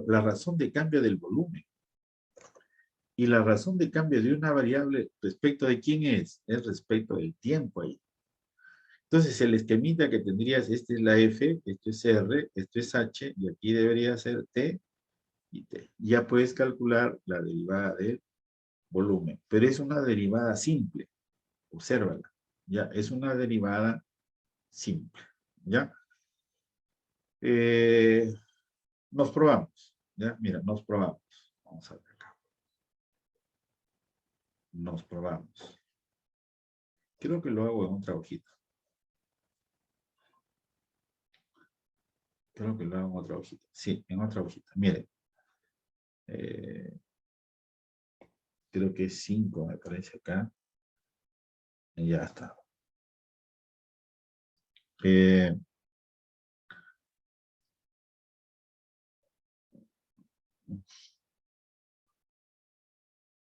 la razón de cambio del volumen. Y la razón de cambio de una variable respecto de quién es respecto del tiempo ahí. Entonces, el esquemita que tendrías, esta es la F, esto es R, esto es H, y aquí debería ser T y T. Ya puedes calcular la derivada del volumen, pero es una derivada simple. Obsérvala. Ya, es una derivada simple. ¿Ya? Nos probamos. ¿Ya? Mira, nos probamos. Vamos a ver acá. Nos probamos. Creo que lo hago en otra hojita. Creo que lo hago en otra hojita. Sí, en otra hojita. Miren. Creo que es 5, me parece acá. Y ya está.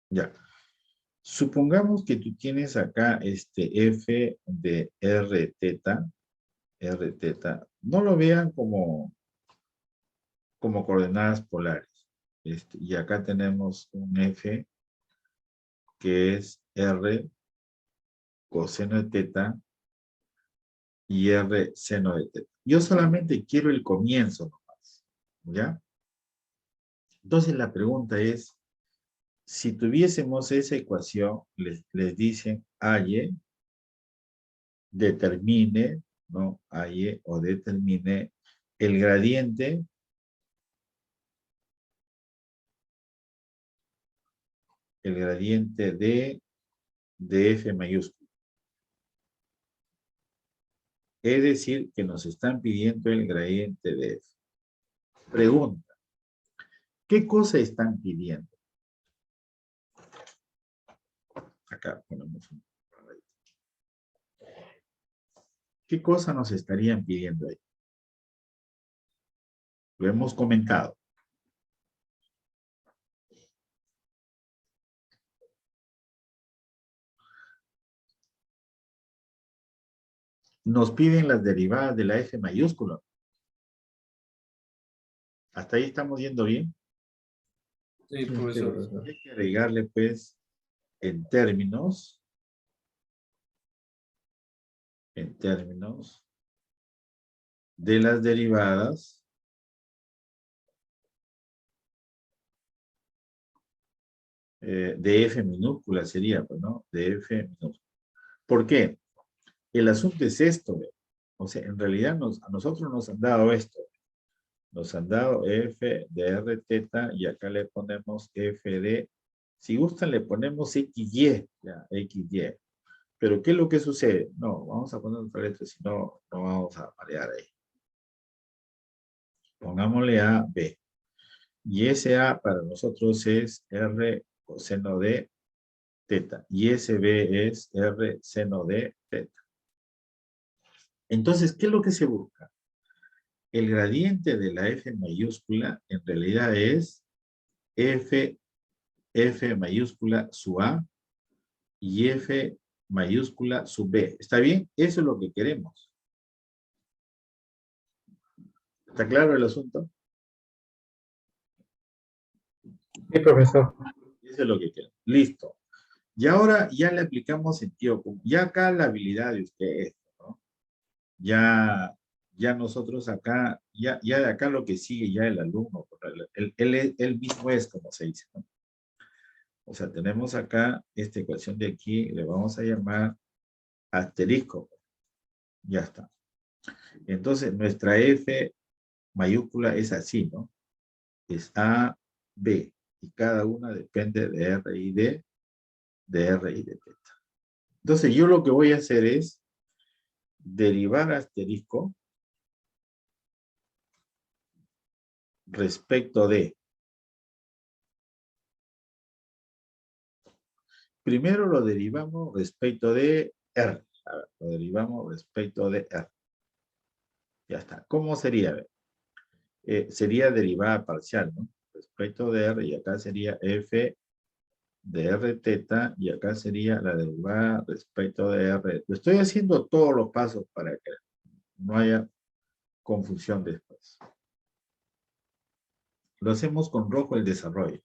Ya. Supongamos que tú tienes acá este F de R teta. R teta. No lo vean como coordenadas polares. Y acá tenemos un F que es R coseno de teta y R seno de teta. Yo solamente quiero el comienzo nomás. ¿Ya? Entonces la pregunta es, si tuviésemos esa ecuación, les dicen halle, determine, ¿no? Halle o determine el gradiente de F mayúscula. Es decir, que nos están pidiendo el gradiente de F. Pregunta, ¿qué cosa están pidiendo? Acá ponemos un... ¿Qué cosa nos estarían pidiendo ahí? Lo hemos comentado. Nos piden las derivadas de la F mayúscula. ¿Hasta ahí estamos yendo bien?
Sí,
Sí,
profesor.
profesor.
Hay que agregarle, pues, en términos de las derivadas de F minúscula sería, pues, ¿no? De F minúscula. ¿Por qué? El asunto es esto, ¿ve? O sea, en realidad a nosotros nos han dado esto. Nos han dado F de R teta y acá le ponemos F de, si gustan le ponemos XY, ya, XY. Pero ¿qué es lo que sucede? No, vamos a poner otra letra, si no, no vamos a marear ahí. Pongámosle A, B. Y ese A para nosotros es R coseno de teta. Y ese B es R seno de teta. Entonces, ¿qué es lo que se busca? El gradiente de la F mayúscula en realidad es F mayúscula su A y F mayúscula su B. ¿Está bien? Eso es lo que queremos. ¿Está claro el asunto?
Sí, profesor.
Eso es lo que queremos. Listo. Y ahora ya le aplicamos sentido común. Ya acá la habilidad de ustedes, ¿no? Ya nosotros acá, ya de acá lo que sigue ya el alumno, él mismo es como se dice, ¿no? O sea, tenemos acá esta ecuación de aquí, le vamos a llamar asterisco. Ya está. Entonces, nuestra F mayúscula es así, ¿no? Es A, B. Y cada una depende de R y de R y de teta. Entonces, yo lo que voy a hacer es derivar asterisco respecto de. Primero lo derivamos respecto de R. A ver, lo derivamos respecto de R. Ya está. ¿Cómo sería? Sería derivada parcial, ¿no? Respecto de R, y acá sería F de R teta, y acá sería la derivada respecto de R. Estoy haciendo todos los pasos para que no haya confusión después. Lo hacemos con rojo el desarrollo.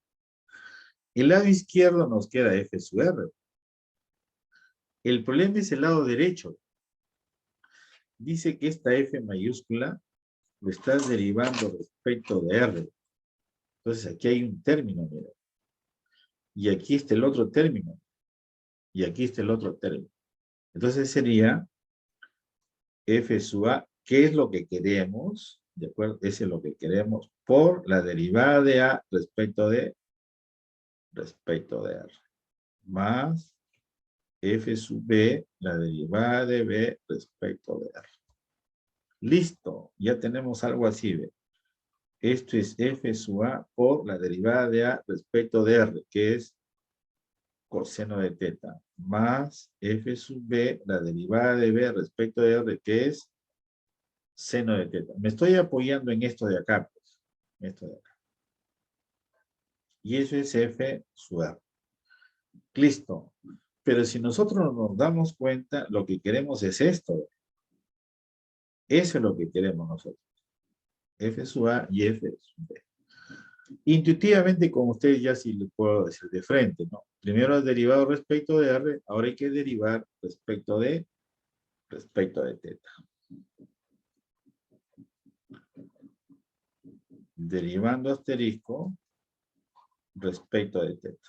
El lado izquierdo nos queda F sub R. El problema es el lado derecho. Dice que esta F mayúscula lo estás derivando respecto de R. Entonces aquí hay un término, mira. Y aquí está el otro término. Y aquí está el otro término. Entonces sería F sub A, ¿qué es lo que queremos? ¿De acuerdo? Ese es lo que queremos por la derivada de A respecto de R. Más F sub B, la derivada de B respecto de R. Listo, ya tenemos algo así, ¿ve? Esto es F sub A por la derivada de A respecto de R, que es coseno de teta, más F sub B, la derivada de B respecto de R, que es seno de teta. Me estoy apoyando en esto de acá, pues. Esto de acá. Y eso es F sub R. Listo. Pero si nosotros nos damos cuenta, lo que queremos es esto. Eso es lo que queremos nosotros. F sub A y F sub B. Intuitivamente, con ustedes ya sí les puedo decir de frente, ¿no? Primero el derivado respecto de R, ahora hay que derivar respecto de teta. Derivando asterisco respecto de teta.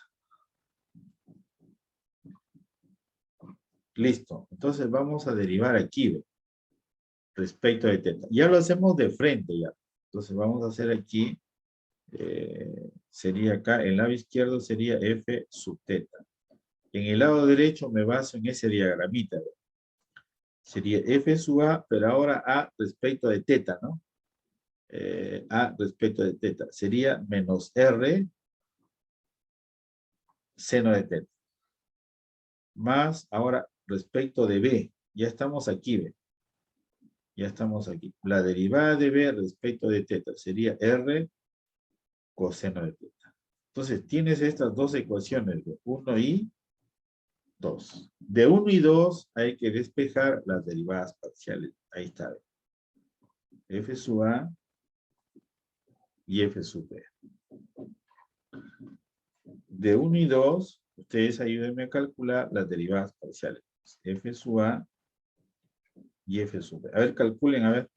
Listo. Entonces vamos a derivar aquí, ¿ve? Respecto de teta. Ya lo hacemos de frente ya. Entonces vamos a hacer aquí, sería acá, el lado izquierdo sería F sub teta. En el lado derecho me baso en ese diagramita, ¿ve? Sería F sub A, pero ahora A respecto de teta, ¿no? A respecto de teta. Sería menos R seno de teta. Más ahora respecto de B. Ya estamos aquí, ¿ve? Ya estamos aquí. La derivada de B respecto de teta sería R coseno de teta. Entonces tienes estas dos ecuaciones, de 1 y 2. De 1 y 2 hay que despejar las derivadas parciales. Ahí está. F sub A y F sub B. De 1 y 2, ustedes ayúdenme a calcular las derivadas parciales. F sub A y F sub B. A ver, calculen, a ver.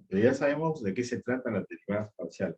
Pero ya sabemos de qué se tratan las derivadas parciales.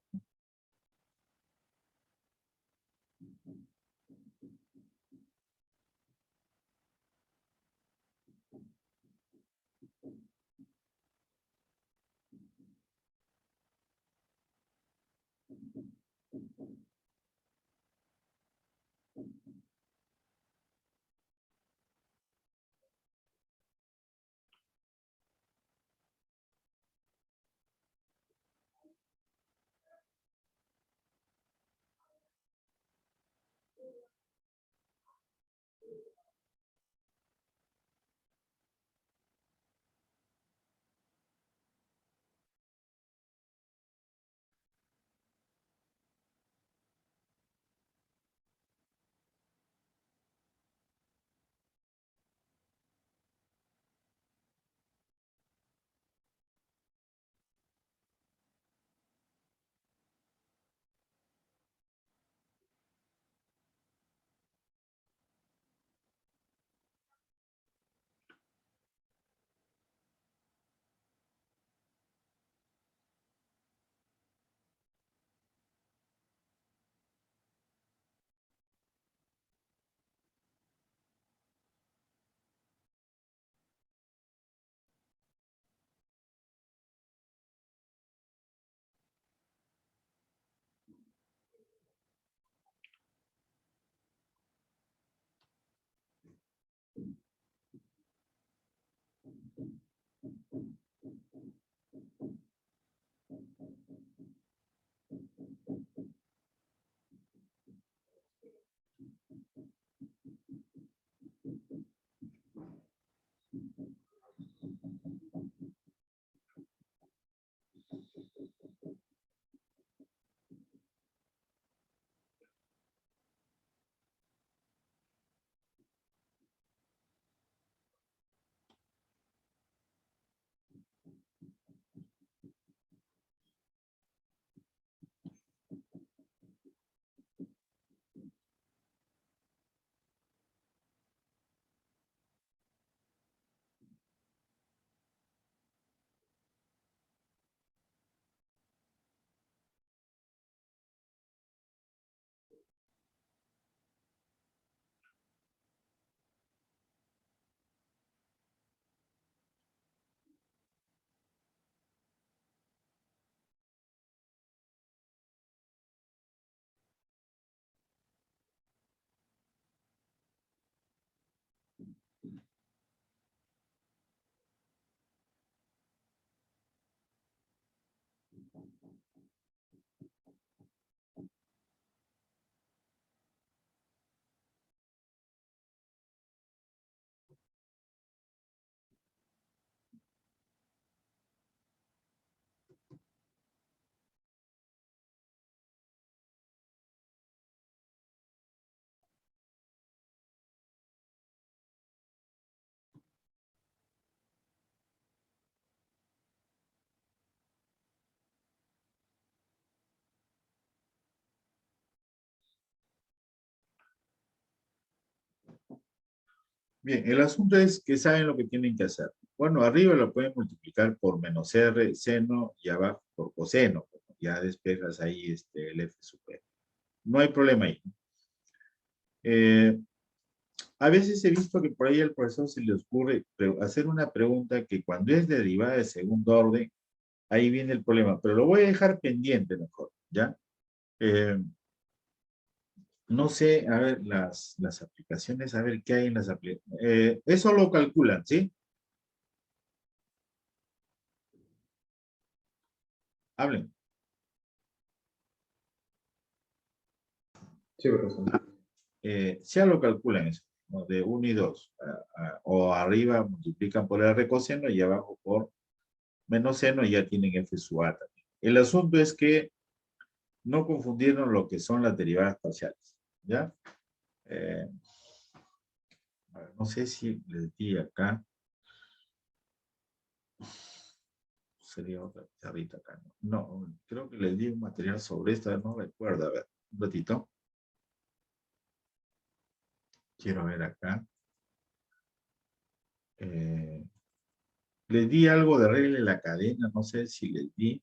Bien, el asunto es que saben lo que tienen que hacer. Bueno, arriba lo pueden multiplicar por menos R seno y abajo por coseno. Ya despejas ahí el F super. No hay problema ahí. A veces he visto que por ahí al profesor se le ocurre hacer una pregunta que cuando es derivada de segundo orden, ahí viene el problema. Pero lo voy a dejar pendiente mejor, ¿ya? No sé, a ver, las aplicaciones, a ver qué hay en las aplicaciones. Eso lo calculan, ¿sí? Hablen.
Sí, profesor.
Ya lo calculan eso, ¿no? De 1 y 2. O arriba multiplican por R coseno y abajo por menos seno y ya tienen F sub A también. El asunto es que no confundieron lo que son las derivadas parciales, ¿ya? A ver, no sé si les di acá. Sería otra pizarrita acá. No, creo que les di un material sobre esta, no recuerdo. A ver, un ratito. Quiero ver acá. Les di algo de regla de la cadena, no sé si les di.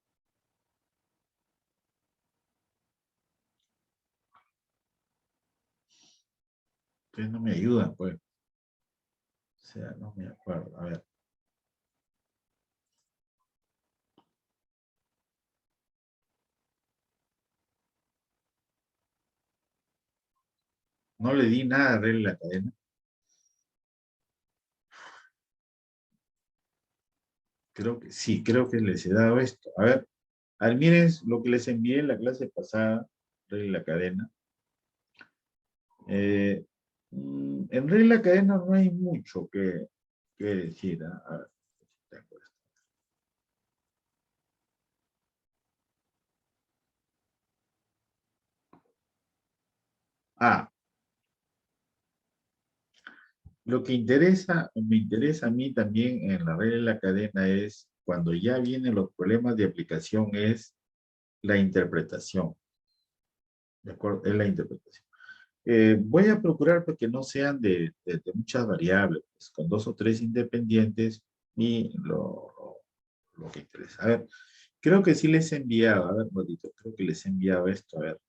Ustedes no me ayudan, pues. O sea, no me acuerdo. A ver. No le di nada de regla de la cadena. Creo que sí, creo que les he dado esto. A ver, miren lo que les envié en la clase pasada, regla de la cadena. En regla de la cadena no hay mucho que decir. ¿Ah? A ver, tengo esto. Ah, lo que me interesa a mí también en la regla de la cadena es cuando ya vienen los problemas de aplicación es la interpretación. ¿De acuerdo? Es la interpretación. Voy a procurar porque no sean de muchas variables, pues, con 2 o 3 independientes y lo que interesa. A ver, creo que sí les he enviado, a ver, bonito, creo que les he enviado esto, a ver,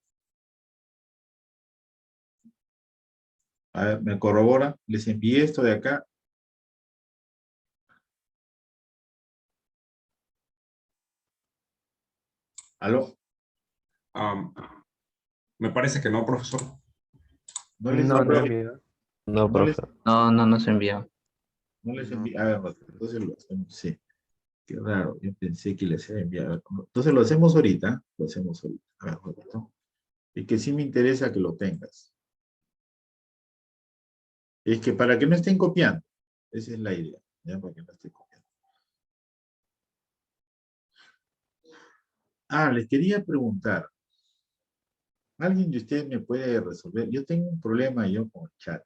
me corrobora, les envié esto de acá. ¿Aló?
Am, me parece que no, profesor.
No les
No, no
envié,
envío. No,
no les,
profe.
No se envió.
no les envié, a ver, entonces lo hacemos, sí. Qué raro, yo pensé que les había enviado. Entonces lo hacemos ahorita, lo hacemos ahorita. A ver, bonito. Y que sí me interesa que lo tengas. Es que para que no estén copiando. Esa es la idea. ¿Ya? Para que no estén copiando. Ah, les quería preguntar. ¿Alguien de ustedes me puede resolver? Yo tengo un problema yo con el chat.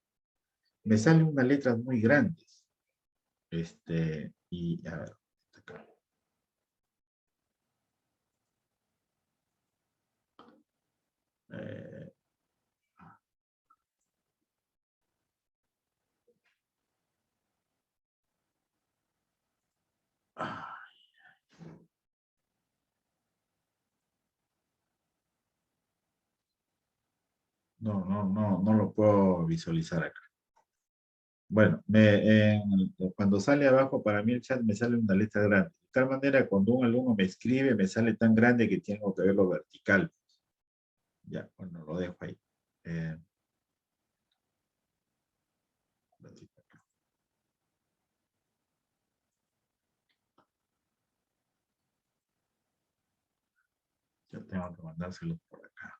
Me salen unas letras muy grandes. Y a ver. Acá. Eh, ah, no lo puedo visualizar acá. Bueno, cuando sale abajo, para mí el chat me sale una letra grande. De tal manera, cuando un alumno me escribe, me sale tan grande que tengo que verlo vertical. Ya, bueno, lo dejo ahí. Eh, Ya tengo que mandárselos por acá.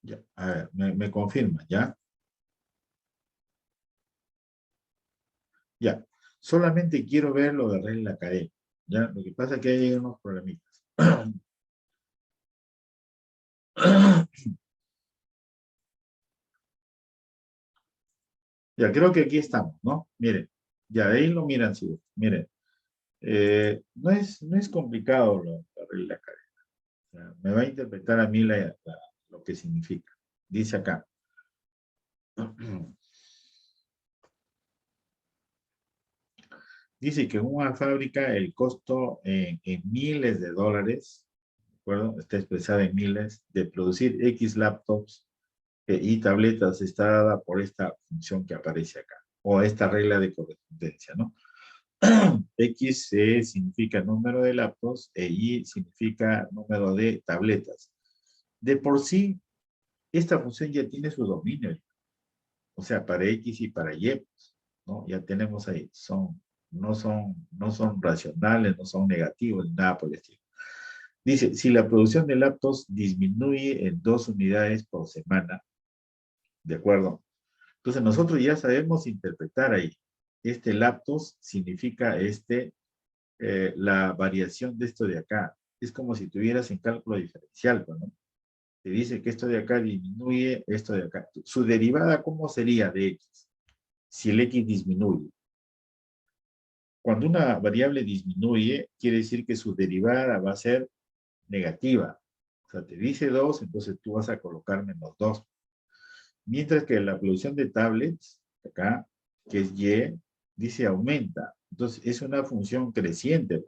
Ya, a ver, me confirma, ¿ya? Ya, solamente quiero ver lo de regla académica, ¿ya? Lo que pasa es que hay unos problemitas. Ya, creo que aquí estamos, ¿no? Miren, ya de ahí lo miran, sí. Miren, no es complicado la regla académica. O sea, me va a interpretar a mí lo que significa. Dice acá. Dice que en una fábrica el costo en miles de dólares, ¿de acuerdo? Está expresado en miles, de producir X laptops y tabletas está dada por esta función que aparece acá, o esta regla de correspondencia, ¿no? X significa número de laptops e Y significa número de tabletas. De por sí, esta función ya tiene su dominio, o sea, para X y para Y, ¿no? Ya tenemos ahí, no son racionales, no son negativos, ni nada por el estilo. Dice, si la producción de laptops disminuye en 2 unidades por semana, ¿de acuerdo? Entonces nosotros ya sabemos interpretar ahí. Este laptops significa la variación de esto de acá. Es como si tuvieras en cálculo diferencial, ¿no? Te dice que esto de acá disminuye esto de acá. Su derivada, ¿cómo sería de X? Si el X disminuye. Cuando una variable disminuye, quiere decir que su derivada va a ser negativa. O sea, te dice 2, entonces tú vas a colocar menos 2. Mientras que la producción de tablets, acá, que es Y, dice aumenta. Entonces, es una función creciente.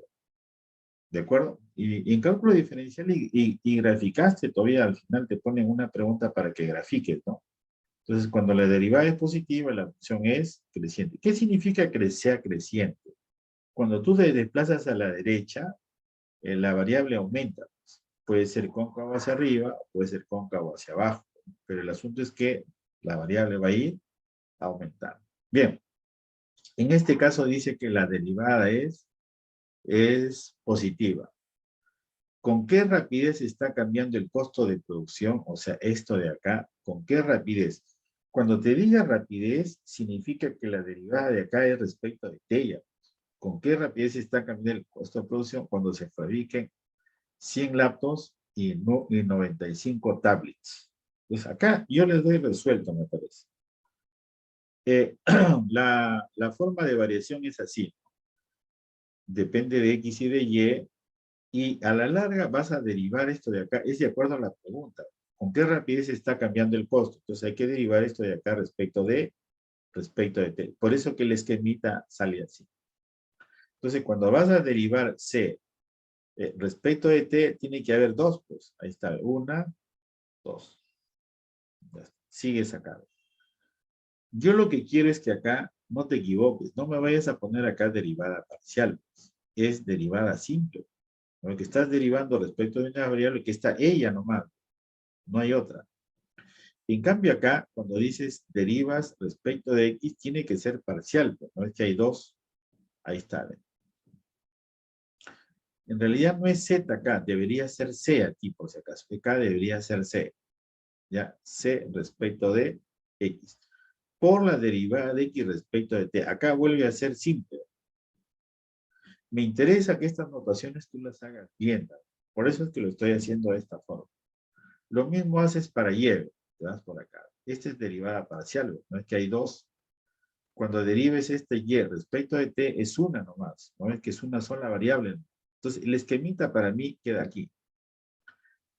¿De acuerdo? Y en cálculo diferencial y graficaste, todavía al final te ponen una pregunta para que grafiques, ¿no? Entonces, cuando la derivada es positiva, la función es creciente. ¿Qué significa que sea creciente? Cuando tú te desplazas a la derecha, la variable aumenta. Puede ser cóncavo hacia arriba, puede ser cóncavo hacia abajo. Pero el asunto es que la variable va a ir aumentando. Bien, en este caso dice que la derivada es positiva. ¿Con qué rapidez está cambiando el costo de producción? O sea, esto de acá, ¿con qué rapidez? Cuando te diga rapidez, significa que la derivada de acá es respecto de ella. ¿Con qué rapidez está cambiando el costo de producción? Cuando se fabriquen 100 laptops y 95 tablets. Pues acá yo les doy resuelto, me parece. La forma de variación es así. Depende de X y de Y. Y a la larga vas a derivar esto de acá. Es de acuerdo a la pregunta. ¿Con qué rapidez está cambiando el costo? Entonces hay que derivar esto de acá respecto de T. Por eso que el esquemita sale así. Entonces cuando vas a derivar C respecto de T, tiene que haber 2, pues. Ahí está, 1, 2. Sigues acá. Yo lo que quiero es que acá no te equivoques. No me vayas a poner acá derivada parcial. Es derivada simple. Porque estás derivando respecto de una variable que está ella nomás. No hay otra. En cambio acá, cuando dices derivas respecto de X, tiene que ser parcial. Pues, no es que hay 2. Ahí está. ¿Ven? En realidad no es Z acá. Debería ser C aquí, por si acaso. Acá debería ser C. ¿Ya? C respecto de X. Por la derivada de X respecto de T. Acá vuelve a ser simple. Me interesa que estas notaciones tú las hagas bien. Por eso es que lo estoy haciendo de esta forma. Lo mismo haces para Y. Te vas por acá. Esta es derivada parcial. No es que hay 2. Cuando derives este Y respecto de T es una nomás. No es que es una sola variable. Entonces, el esquemita para mí queda aquí.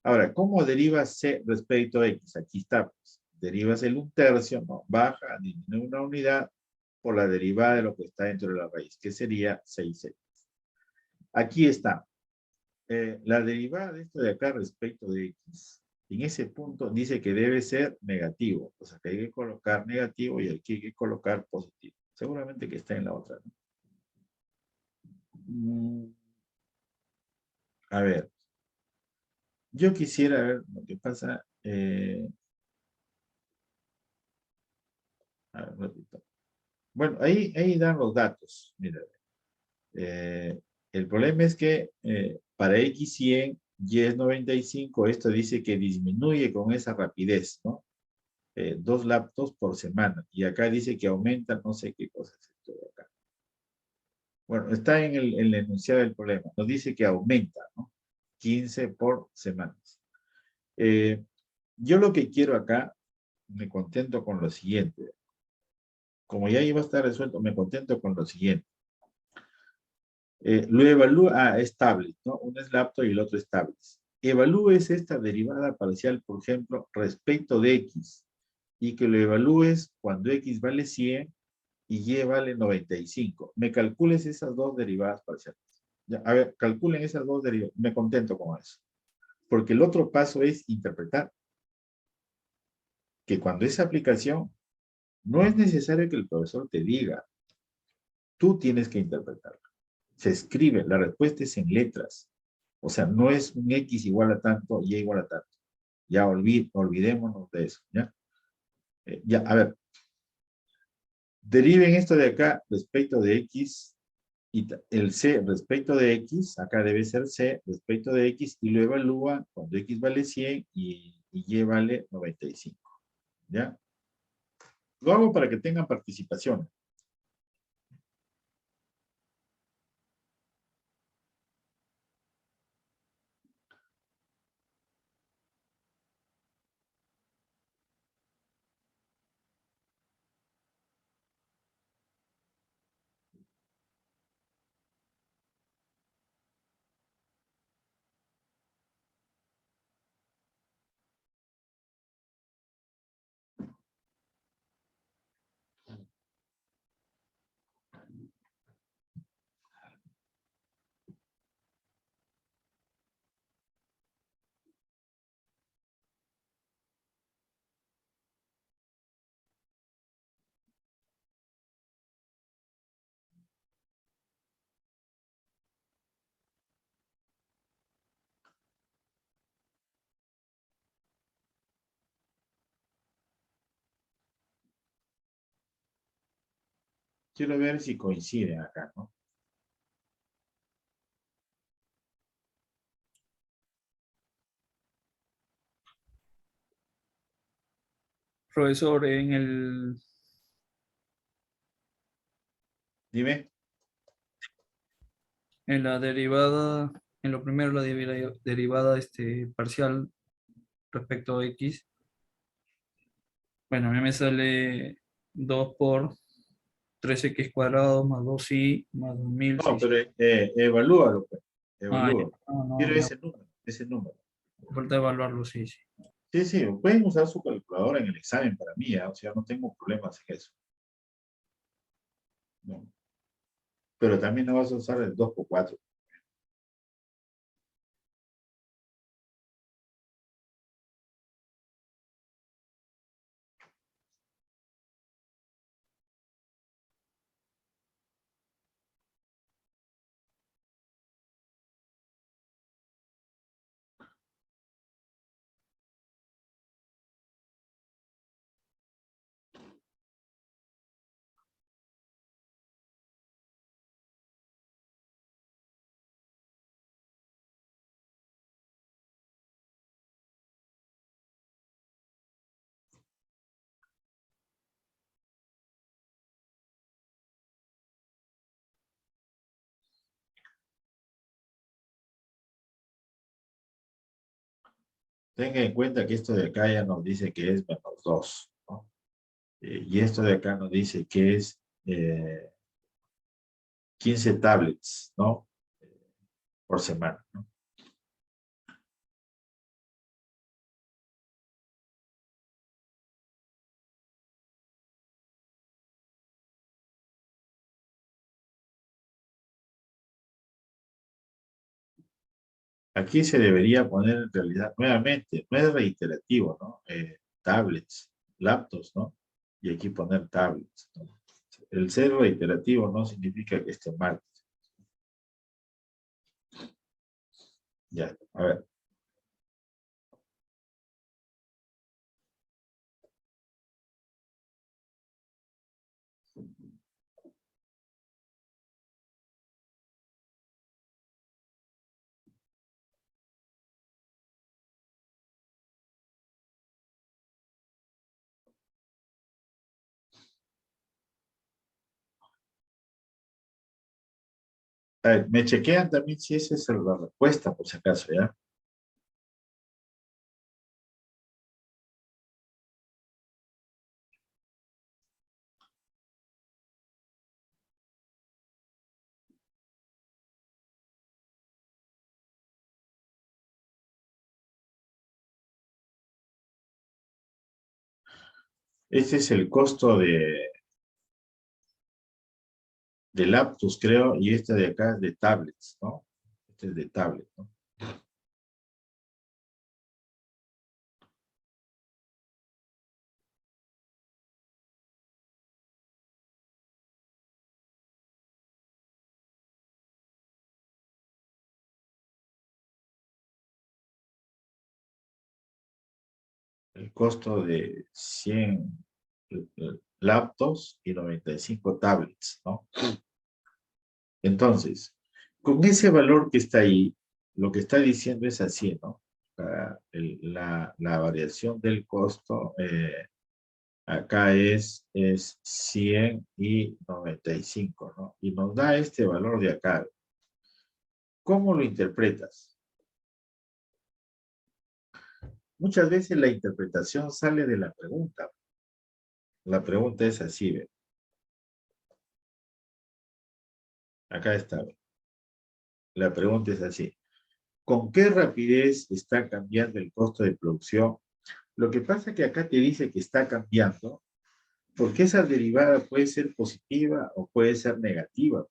Ahora, ¿cómo derivas C respecto a X? Aquí está, pues. Derivas el 1/3, ¿no? Baja, disminuye una unidad por la derivada de lo que está dentro de la raíz, que sería 6X. Aquí está. La derivada de esto de acá respecto de X, en ese punto dice que debe ser negativo. O sea, que hay que colocar negativo y aquí hay que colocar positivo. Seguramente que está en la otra, ¿no? A ver. Yo quisiera ver lo que pasa. A ver, un ratito. Bueno, ahí dan los datos. Mira, el problema es que para X100, Y es 95, esto dice que disminuye con esa rapidez, ¿no? 2 laptops por semana. Y acá dice que aumenta, no sé qué cosa es esto de acá. Bueno, está en el enunciado del problema. Nos dice que aumenta, ¿no? 15 por semanas. Yo lo que quiero acá, me contento con lo siguiente. Como ya iba a estar resuelto, me contento con lo siguiente. Lo evalúa, es tablet, ¿no? Uno es laptop y el otro es tablet. Evalúes esta derivada parcial, por ejemplo, respecto de X, y que lo evalúes cuando X vale 100 y Y vale 95. Me calcules esas dos derivadas parciales. Ya, a ver, calculen esas dos derivadas. Me contento con eso. Porque el otro paso es interpretar. Que cuando esa aplicación, no es necesario que el profesor te diga. Tú tienes que interpretarla. Se escribe, la respuesta es en letras. O sea, no es un X igual a tanto, Y igual a tanto. Ya olvidémonos de eso. Ya, a ver. Deriven esto de acá respecto de X y el C respecto de X, acá debe ser C respecto de X y lo evalúa cuando X vale 100 y Y vale 95. ¿Ya? Lo hago para que tengan participación. Quiero ver si coinciden acá, ¿no?
Profesor,
Dime.
en la derivada, en lo primero, la derivada parcial respecto a X, bueno, a mí me sale 2 por 3x cuadrado más 2y más
No,
2600.
pero evalúalo, pues.
Ah, ya.
Evalúalo.
No, no,
Quiero
me
ese número, ese número.
falta evaluarlo, sí, sí.
Sí, sí, pueden usar su calculadora en el examen para mí, ¿eh? O sea, no tengo problemas en eso. No. Pero también no vas a usar el 2 por 4. Tenga en cuenta que esto de acá ya nos dice que es -2, ¿no? Y esto de acá nos dice que es 15 tablets, ¿no? Por semana, ¿no? Aquí se debería poner en realidad, nuevamente, no es reiterativo, ¿no? Tablets, laptops, ¿no? Y aquí poner tablets, ¿no? El ser reiterativo no significa que esté mal. Ya, a ver. A ver, me chequean también si esa es la respuesta, por si acaso, ¿ya? Este es el costo de laptops, creo, y este de acá es de tablets, ¿no? Este es de tablet, ¿no? El costo de 100 laptops y 95 tablets, ¿no? Entonces, con ese valor que está ahí, lo que está diciendo es así, ¿no? La variación del costo acá es 100 y 95, ¿no? Y nos da este valor de acá. ¿Cómo lo interpretas? Muchas veces la interpretación sale de la pregunta. La pregunta es así, ¿ve? Acá está, ¿ve? La pregunta es así. ¿Con qué rapidez está cambiando el costo de producción? Lo que pasa es que acá te dice que está cambiando, porque esa derivada puede ser positiva o puede ser negativa.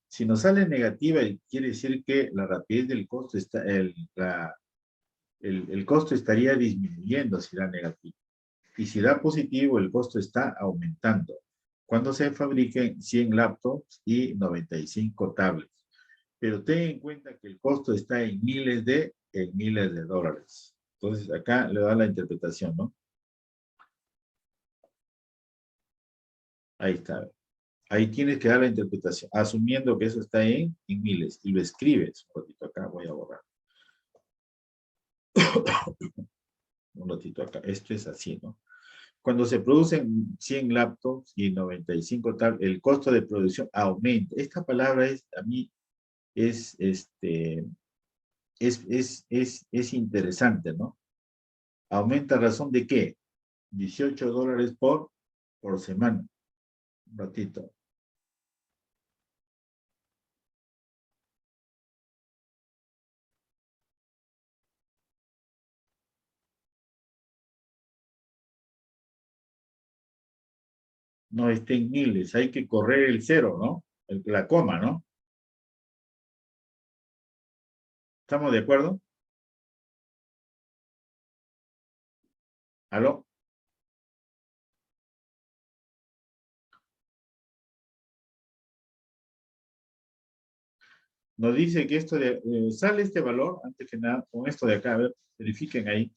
Si nos sale negativa, quiere decir que la rapidez del costo está, el costo estaría disminuyendo si da negativo. Y si da positivo, el costo está aumentando. Cuando se fabriquen 100 laptops y 95 tablets. Pero ten en cuenta que el costo está en miles de dólares. Entonces, acá le da la interpretación, ¿no? Ahí está. Ahí tienes que dar la interpretación, asumiendo que eso está en miles. Y lo escribes. Un ratito acá, voy a borrar. Un ratito acá. Esto es así, ¿no? Cuando se producen 100 laptops y 95 tablets, el costo de producción aumenta. Esta palabra es, a mí, es interesante, ¿no? ¿Aumenta a razón de qué? 18 dólares por semana. Un ratito. No está en miles, hay que correr el cero, ¿no? La coma, ¿no? ¿Estamos de acuerdo? ¿Aló? Nos dice que esto de, sale este valor, antes que nada, con esto de acá, a ver, verifiquen ahí.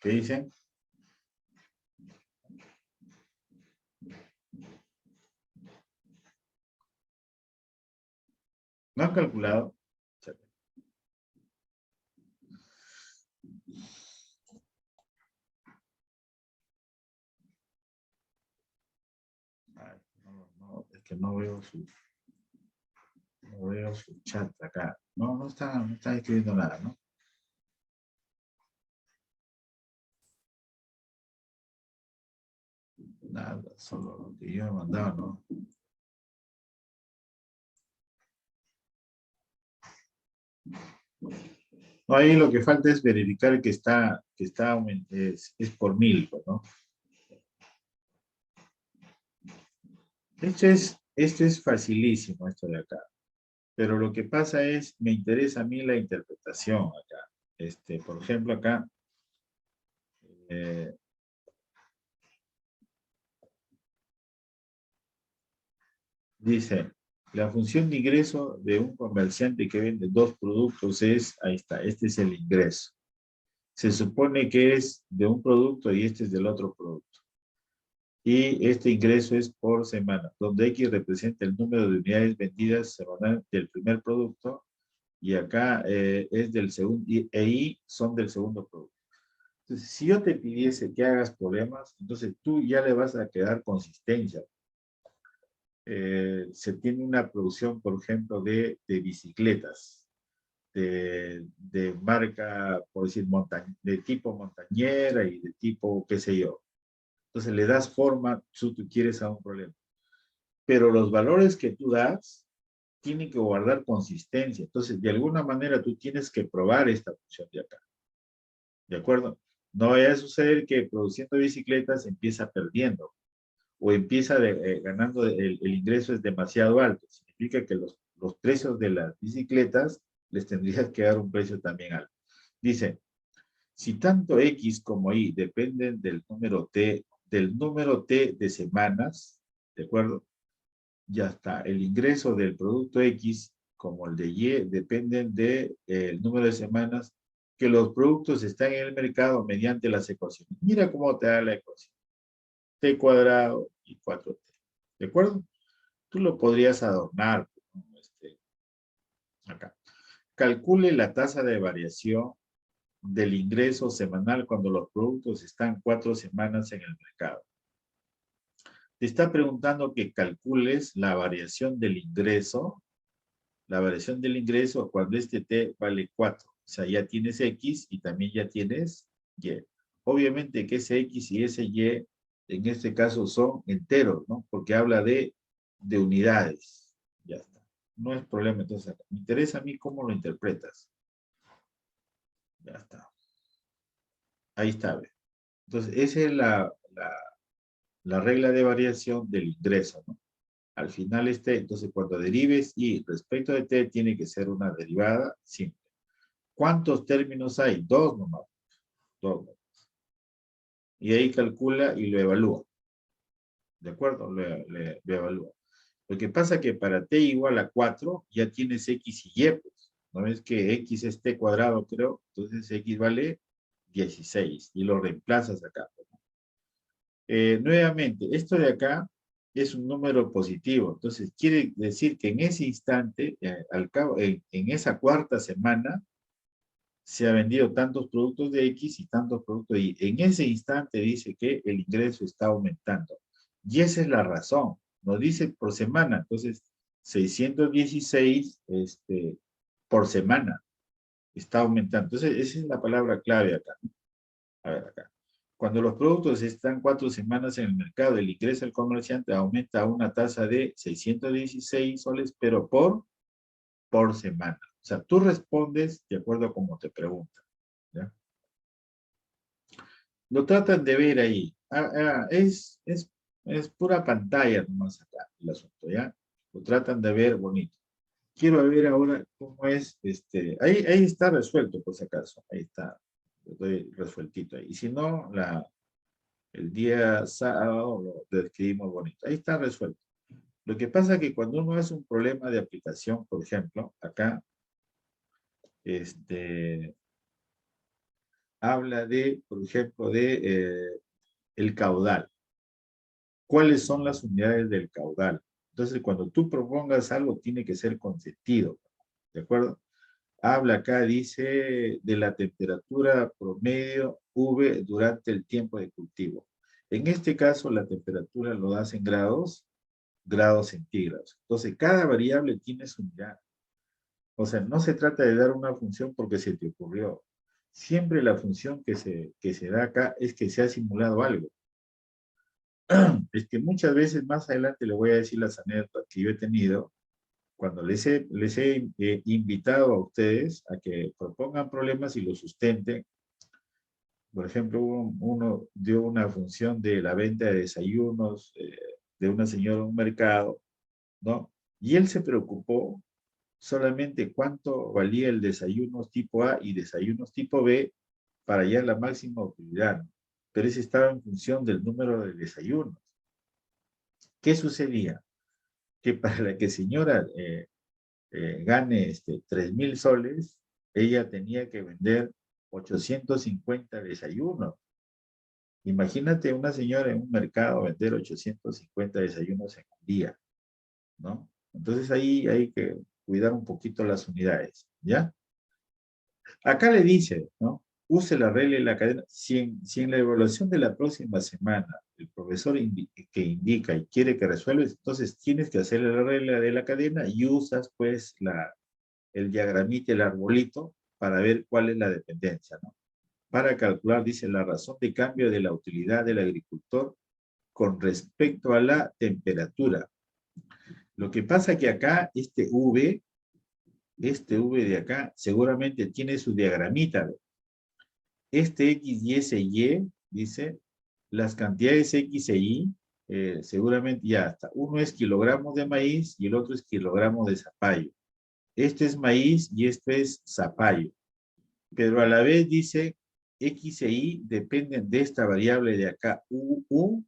¿Qué dicen? ¿No han calculado? Ay, no, es que no veo su chat acá. No está escribiendo nada, ¿no? Nada, solo lo que yo he mandado, ¿no? No, ahí lo que falta es verificar que es por 1000, pues, ¿no? Esto es facilísimo, esto de acá. Pero lo que pasa es, me interesa a mí la interpretación acá. Por ejemplo, acá, dice, la función de ingreso de un comerciante que vende dos productos es, ahí está, este es el ingreso. se supone que es de un producto y este es del otro producto. Y este ingreso es por semana, donde X representa el número de unidades vendidas semanal del primer producto y acá es del segundo, e Y son del segundo producto. Entonces, si yo te pidiese que hagas problemas, entonces tú ya le vas a quedar consistencia. Se tiene una producción, por ejemplo, de bicicletas, de marca, por decir, de tipo montañera y de tipo, qué sé yo. Entonces le das forma, tú quieres a un problema. Pero los valores que tú das tienen que guardar consistencia. Entonces, de alguna manera tú tienes que probar esta función de acá. ¿De acuerdo? No vaya a suceder que produciendo bicicletas empieza perdiendo o empieza ganando, el ingreso es demasiado alto. Significa que los precios de las bicicletas les tendrías que dar un precio también alto. Dice, si tanto X como Y dependen del número T de semanas, ¿de acuerdo? Ya está. El ingreso del producto X como el de Y dependen del número de semanas que los productos están en el mercado mediante las ecuaciones. Mira cómo te da la ecuación. T cuadrado y 4T. ¿De acuerdo? Tú lo podrías adornar. Acá. Calcule la tasa de variación del ingreso semanal cuando los productos están 4 semanas en el mercado. Te está preguntando que calcules la variación del ingreso cuando este T vale 4. O sea, ya tienes X y también ya tienes Y. Obviamente que ese X y ese Y en este caso son enteros, ¿no? Porque habla de unidades. Ya está. No es problema. Entonces, me interesa a mí cómo lo interpretas. Ya está. Ahí está. Entonces, esa es la regla de variación del ingreso, ¿no? Al final entonces cuando derives y respecto de T tiene que ser una derivada simple. ¿Cuántos términos hay? Dos nomás. Dos. Y ahí calcula y lo evalúa. ¿De acuerdo? Lo evalúa. Lo que pasa es que para T igual a 4 ya tienes X y Y, pues. ¿No ves que X es T cuadrado, creo? Entonces X vale 16 y lo reemplazas acá. Nuevamente, esto de acá es un número positivo. Entonces, quiere decir que en ese instante, al cabo, en esa cuarta semana, se ha vendido tantos productos de X y tantos productos de Y. En ese instante dice que el ingreso está aumentando. Y esa es la razón. Nos dice por semana. Entonces, 616 por semana está aumentando. Entonces, esa es la palabra clave acá. A ver, acá. Cuando los productos están 4 semanas en el mercado, el ingreso del comerciante aumenta a una tasa de 616 soles, pero por semana. O sea, tú respondes de acuerdo a cómo te preguntan. ¿Ya? Lo tratan de ver ahí. Es pura pantalla nomás acá el asunto, ¿ya? Lo tratan de ver bonito. Quiero ver ahora cómo es, ahí está resuelto, por si acaso. Ahí está, lo estoy resueltito ahí. Y si no, el día sábado lo describimos bonito. Ahí está resuelto. Lo que pasa es que cuando uno hace un problema de aplicación, por ejemplo, acá, habla de, por ejemplo, de el caudal. ¿Cuáles son las unidades del caudal? Entonces, cuando tú propongas algo, tiene que ser con sentido. ¿De acuerdo? Habla acá, dice, de la temperatura promedio V durante el tiempo de cultivo. En este caso, la temperatura lo das en grados centígrados. Entonces, cada variable tiene su unidad. O sea, no se trata de dar una función porque se te ocurrió. Siempre la función que se da acá es que se ha simulado algo. Es que muchas veces, más adelante le voy a decir las anécdotas que yo he tenido, cuando les he invitado a ustedes a que propongan problemas y los sustenten. Por ejemplo, uno dio una función de la venta de desayunos de una señora en un mercado, ¿no? Y él se preocupó solamente cuánto valía el desayuno tipo A y desayunos tipo B para hallar la máxima utilidad, ¿no? Pero ese estaba en función del número de desayunos. ¿Qué sucedía? Que para la que señora gane 3,000 soles, ella tenía que vender 850 desayunos. Imagínate una señora en un mercado vender 850 desayunos en un día, ¿no? Entonces ahí hay que cuidar un poquito las unidades, ¿ya? Acá le dice, ¿no? Use la regla y la cadena. Si en la evaluación de la próxima semana el profesor que indica y quiere que resuelves, entonces tienes que hacer la regla de la cadena y usas pues el diagramita, el arbolito, para ver cuál es la dependencia, ¿no? Para calcular, dice, la razón de cambio de la utilidad del agricultor con respecto a la temperatura. Lo que pasa que acá este V de acá seguramente tiene su diagramita. Este X y ese Y, dice, las cantidades X e Y, seguramente ya está. Uno es kilogramos de maíz y el otro es kilogramos de zapallo. Este es maíz y esto es zapallo. Pero a la vez dice, X e Y dependen de esta variable de acá, U,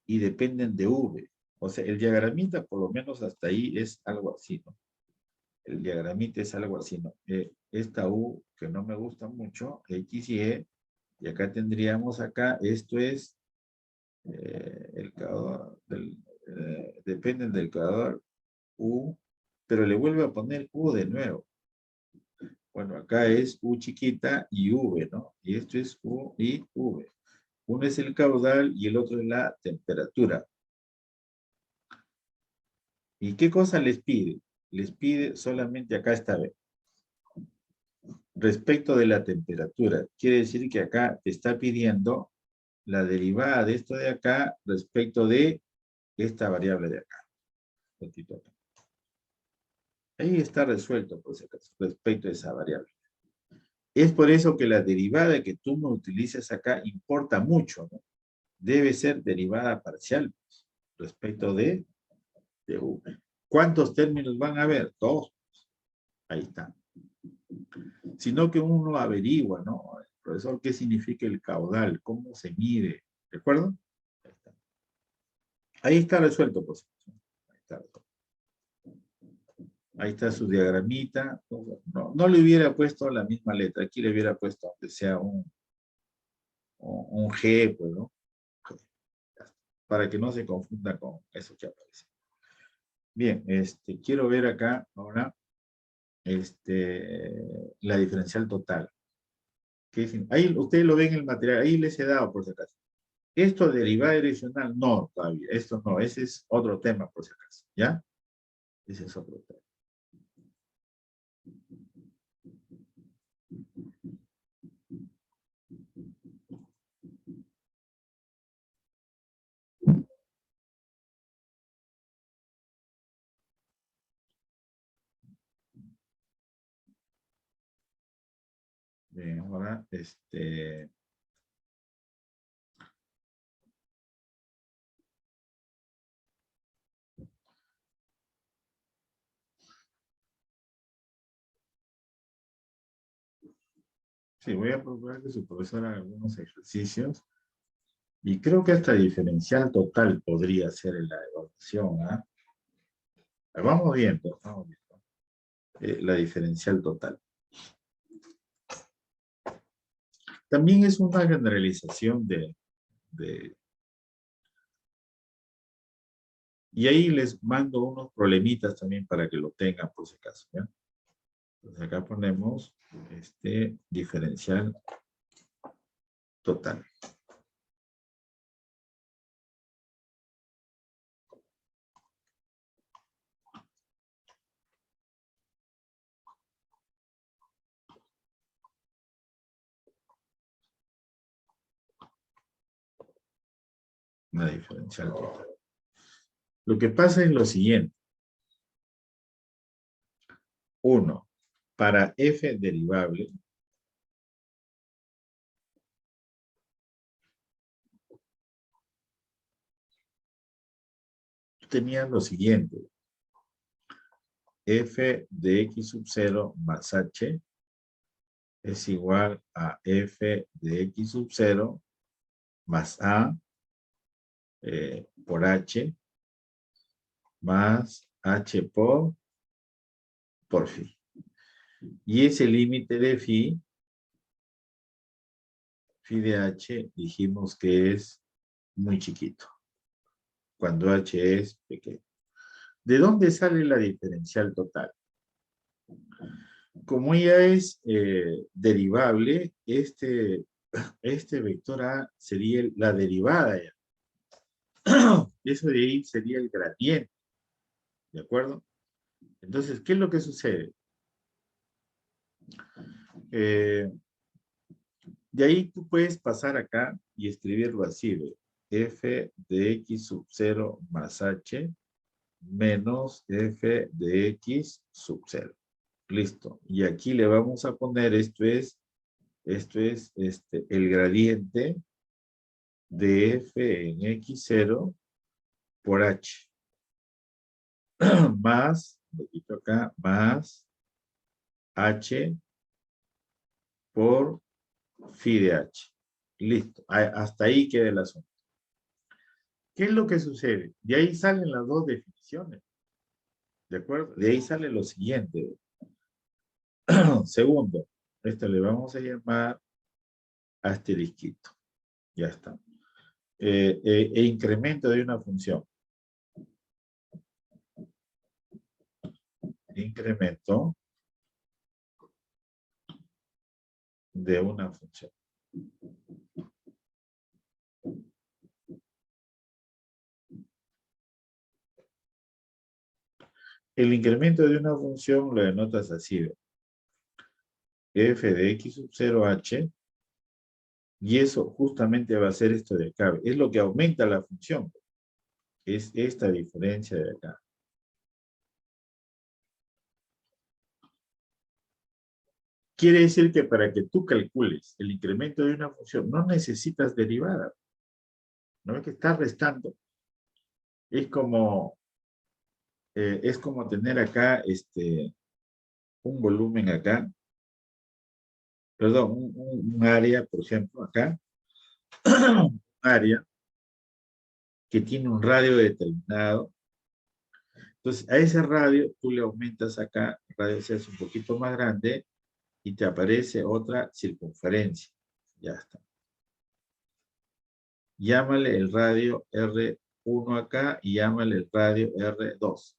y dependen de V. O sea, el diagramita, por lo menos hasta ahí, es algo así, ¿no? El diagramita es algo así, ¿no? Esta U, que no me gusta mucho, X y acá tendríamos acá, esto es el caudal, dependen del caudal U, pero le vuelvo a poner U de nuevo. Bueno, acá es U chiquita y V, ¿no? Y esto es U y V. Uno es el caudal y el otro es la temperatura. ¿Y qué cosa les pide? Les pide solamente, acá está, respecto de la temperatura. Quiere decir que acá te está pidiendo la derivada de esto de acá respecto de esta variable de acá. Ahí está resuelto, por si acaso, respecto a esa variable. Es por eso que la derivada que tú no utilices acá importa mucho, ¿no? Debe ser derivada parcial respecto de U. ¿Cuántos términos van a haber? Dos. Ahí está. Sino que uno averigua, ¿no? Profesor, ¿qué significa el caudal? ¿Cómo se mide? ¿De acuerdo? Ahí está. Ahí está resuelto, pues. Ahí está. Ahí está su diagramita. No le hubiera puesto la misma letra. Aquí le hubiera puesto, aunque sea un G, pues, ¿no? Para que no se confunda con eso que aparece. Bien, quiero ver acá ahora la diferencial total. Ahí ustedes lo ven en el material, ahí les he dado por si acaso. Esto de derivada direccional, no, todavía, esto no, ese es otro tema por si acaso, ¿ya? Ese es otro tema. Bien, ahora, sí, voy a proponer que su profesor haga algunos ejercicios y creo que hasta diferencial total podría ser en la evaluación, ¿ah? Vamos viendo, vamos viendo. La diferencial total. También es una generalización y ahí les mando unos problemitas también para que lo tengan por si acaso, ¿ya? Entonces acá ponemos diferencial total. Una diferencial total. Lo que pasa es lo siguiente. 1. Para f derivable, tenían lo siguiente. F de x sub 0 más h es igual a f de x sub 0 más a por h más h por phi. Y ese límite de phi Phi de h dijimos que es muy chiquito, cuando h es pequeño. ¿De dónde sale la diferencial total? Como ella es derivable, este vector A sería la derivada ya. Eso de ahí sería el gradiente. ¿De acuerdo? Entonces, ¿qué es lo que sucede? De ahí tú puedes pasar acá y escribirlo así, ¿ve? F de x sub 0 más h menos f de x sub 0. Listo. Y aquí le vamos a poner, esto es el gradiente de f en x0 por h. Más, lo quito acá, más h por phi de h. Listo. Hasta ahí queda el asunto. ¿Qué es lo que sucede? De ahí salen las dos definiciones. ¿De acuerdo? De ahí sale lo siguiente. Segundo, esto le vamos a llamar asterisquito. Ya está. Incremento de una función. Incremento de una función. El incremento de una función lo denotas así. F de x sub 0 h. Y eso justamente va a ser esto de acá. Es lo que aumenta la función. Es esta diferencia de acá. Quiere decir que para que tú calcules el incremento de una función, no necesitas derivada. No es que estás restando. Es como tener acá un volumen acá. Perdón, un área, por ejemplo, acá. Un área que tiene un radio determinado. Entonces, a ese radio tú le aumentas acá, el radio se hace un poquito más grande y te aparece otra circunferencia. Ya está. Llámale el radio R1 acá y llámale el radio R2.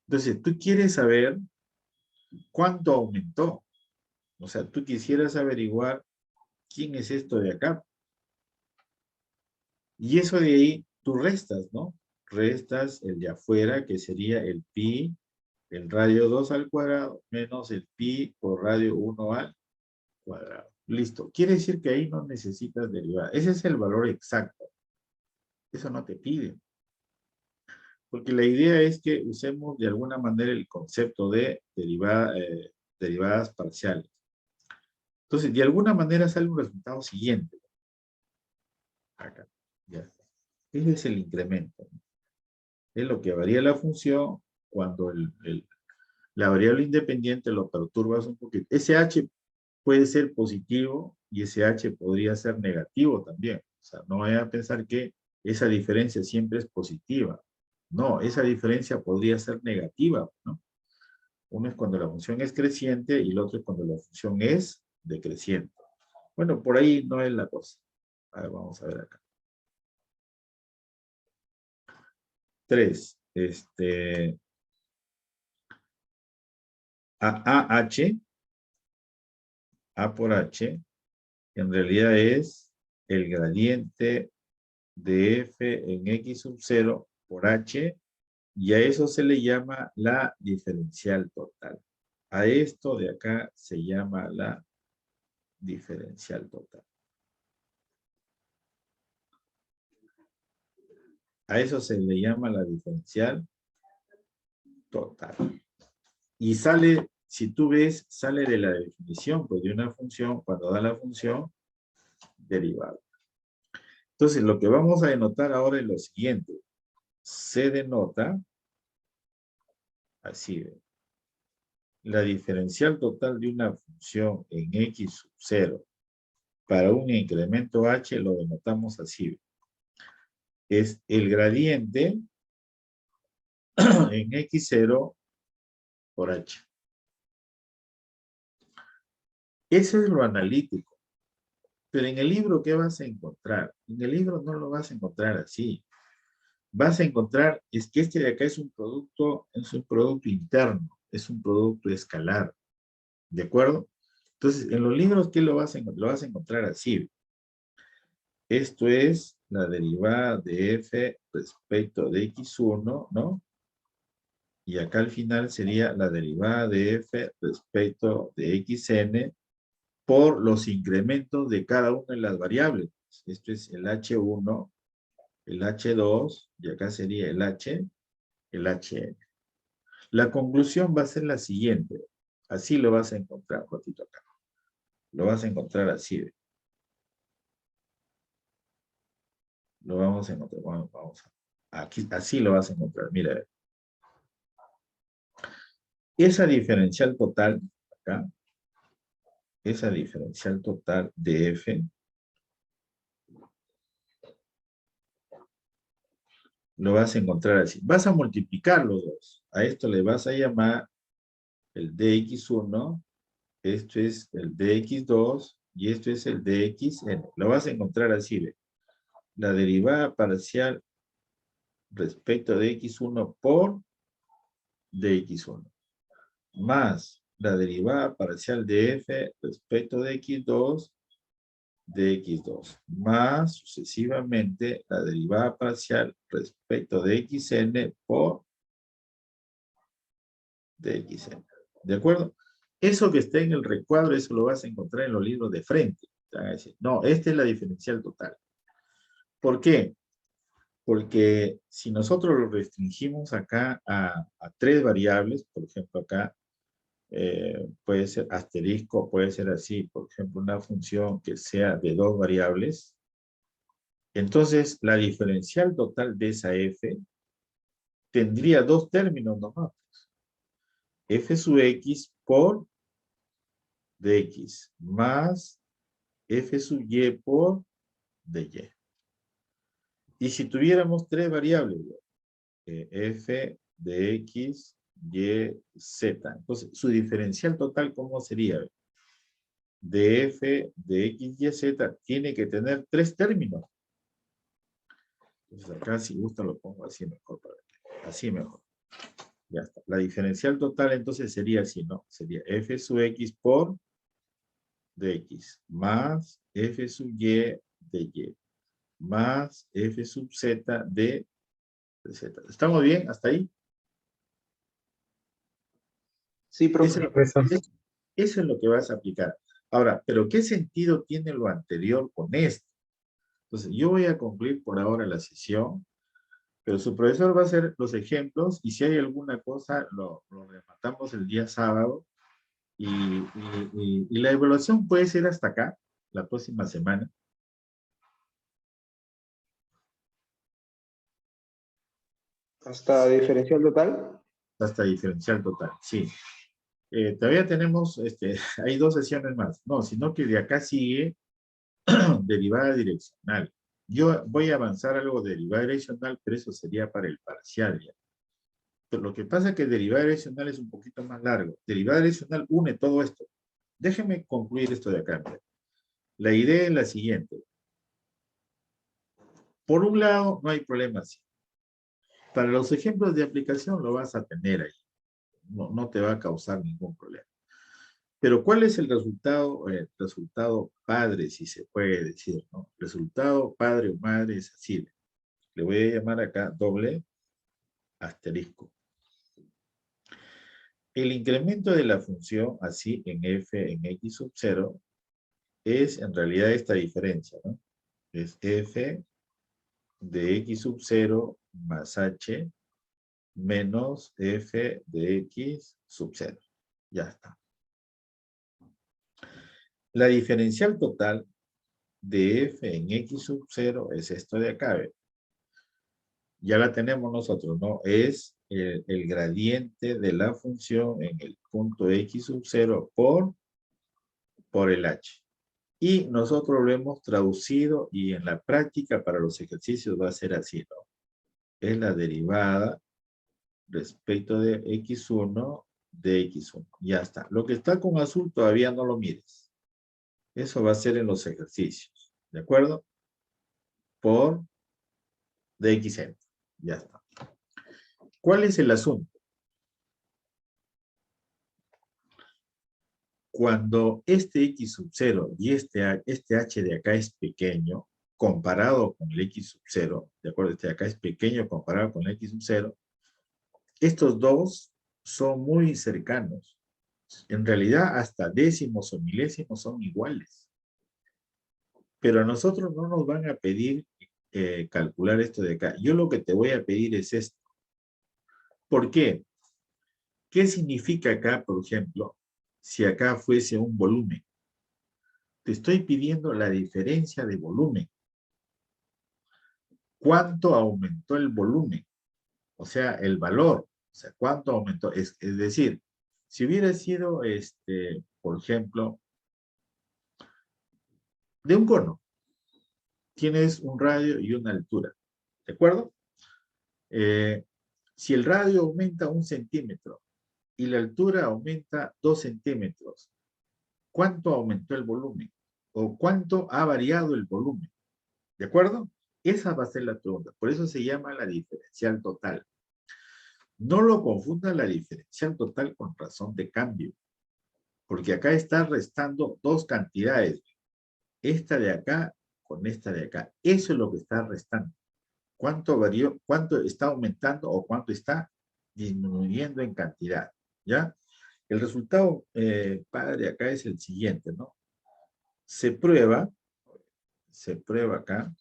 Entonces, tú quieres saber cuánto aumentó. O sea, tú quisieras averiguar quién es esto de acá. Y eso de ahí, tú restas, ¿no? Restas el de afuera, que sería el pi, el radio 2 al cuadrado, menos el pi por radio 1 al cuadrado. Listo. Quiere decir que ahí no necesitas derivada. Ese es el valor exacto. Eso no te pide. Porque la idea es que usemos de alguna manera el concepto de derivadas parciales. Entonces, de alguna manera sale un resultado siguiente. Acá. Ya está. Ese es el incremento. Es lo que varía la función cuando la variable independiente lo perturbas un poquito. Ese h puede ser positivo y ese h podría ser negativo también. O sea, no vaya a pensar que esa diferencia siempre es positiva. No, esa diferencia podría ser negativa, ¿no? Uno es cuando la función es creciente y el otro es cuando la función es decreciente. Bueno, por ahí no es la cosa. A ver, vamos a ver acá. 3. AH, A por H, en realidad es el gradiente de f en x sub 0 por h, y a eso se le llama la diferencial total. A esto de acá se llama la diferencial total. A eso se le llama la diferencial total. Y sale, si tú ves, sale de la definición pues, de una función cuando da la función derivada. Entonces, lo que vamos a denotar ahora es lo siguiente. Se denota así. La diferencial total de una función en x sub 0 para un incremento h lo denotamos así. Es el gradiente en x0 por h. Eso es lo analítico. Pero en el libro, ¿qué vas a encontrar? En el libro no lo vas a encontrar así. Vas a encontrar, es que este de acá es un producto interno, es un producto escalar. ¿De acuerdo? Entonces, en los libros, ¿qué lo vas a encontrar? Lo vas a encontrar así. Esto es la derivada de f respecto de x1, ¿no? Y acá al final sería la derivada de f respecto de xn por los incrementos de cada una de las variables. Esto es el h1, el h2, y acá sería el hn. La conclusión va a ser la siguiente. Así lo vas a encontrar, Jotito, acá. Lo vas a encontrar así. Lo vamos a encontrar. Bueno, aquí, así lo vas a encontrar. Mira. Esa diferencial total, acá, esa diferencial total de f, lo vas a encontrar así. Vas a multiplicar los dos. A esto le vas a llamar el dx1, esto es el dx2, y esto es el dxn. Lo vas a encontrar así, ¿ve? La derivada parcial respecto de x1 por dx1, más la derivada parcial de f respecto de x2, más sucesivamente la derivada parcial respecto de xn por dxn. ¿De acuerdo? Eso que está en el recuadro, eso lo vas a encontrar en los libros de frente. Te van a decir, no, esta es la diferencial total. ¿Por qué? Porque si nosotros lo restringimos acá a 3 variables, por ejemplo acá, puede ser asterisco, puede ser así, por ejemplo, una función que sea de 2 variables, entonces la diferencial total de esa f tendría 2 términos nomás. F sub x por dx más f sub y por dy. Y si tuviéramos 3 variables, f de x, y, z. Entonces, su diferencial total, ¿cómo sería? De f de x, y, z tiene que tener 3 términos. Entonces, acá si gusta lo pongo así mejor. Así mejor. Ya está. La diferencial total entonces sería así, ¿no? Sería f sub x por dx más f sub y de y más f sub z de z. ¿Estamos bien hasta ahí?
Sí,
Eso
profe.
es lo que vas a aplicar. Ahora, ¿pero qué sentido tiene lo anterior con esto? Entonces, yo voy a concluir por ahora la sesión, pero su profesor va a hacer los ejemplos y si hay alguna cosa, lo rematamos el día sábado y la evaluación puede ser hasta acá, la próxima semana.
Hasta diferencial total.
Hasta diferencial total, sí. Todavía tenemos, hay 2 sesiones más. No, sino que de acá sigue derivada direccional. Yo voy a avanzar algo de derivada direccional, pero eso sería para el parcial ya. Pero lo que pasa es que derivada direccional es un poquito más largo. Derivada direccional une todo esto. Déjenme concluir esto de acá. La idea es la siguiente. Por un lado, no hay problema así. Para los ejemplos de aplicación lo vas a tener ahí. No te va a causar ningún problema. Pero ¿cuál es el resultado? Resultado padre, si se puede decir, ¿no? Resultado padre o madre es así. Le voy a llamar acá doble asterisco. El incremento de la función así en f en x sub 0 es en realidad esta diferencia, ¿no? Es f de x sub 0 más h menos f de x sub 0. Ya está. La diferencial total de f en x sub 0 es esto de acá. ¿Ve? Ya la tenemos nosotros, ¿no? Es el gradiente de la función en el punto x sub 0 por el h. Y nosotros lo hemos traducido y en la práctica para los ejercicios va a ser así, ¿no? Es la derivada respecto de x1 de x1. Ya está. Lo que está con azul todavía no lo mires. Eso va a ser en los ejercicios. ¿De acuerdo? Por dxn. Ya está. ¿Cuál es el asunto? Cuando este x sub 0 y este h de acá es pequeño, comparado con el x sub 0, ¿de acuerdo? Este de acá es pequeño comparado con el x sub 0, estos dos son muy cercanos. En realidad, hasta décimos o milésimos son iguales. Pero a nosotros no nos van a pedir calcular esto de acá. Yo lo que te voy a pedir es esto. ¿Por qué? ¿Qué significa acá, por ejemplo, si acá fuese un volumen? Te estoy pidiendo la diferencia de volumen. ¿Cuánto aumentó el volumen? O sea, el valor. O sea, ¿cuánto aumentó? Es decir, si hubiera sido, por ejemplo, de un cono, tienes un radio y una altura. ¿De acuerdo? Si el radio aumenta 1 centímetro y la altura aumenta 2 centímetros, ¿cuánto aumentó el volumen? ¿O cuánto ha variado el volumen? ¿De acuerdo? Esa va a ser la pregunta. Por eso se llama la diferencial total. No lo confunda la diferencial total con razón de cambio, porque acá está restando dos cantidades. Esta de acá con esta de acá. Eso es lo que está restando. ¿Cuánto varió? ¿Cuánto está aumentando o cuánto está disminuyendo en cantidad? ¿Ya? El resultado, padre, acá es el siguiente, ¿no? Se prueba acá,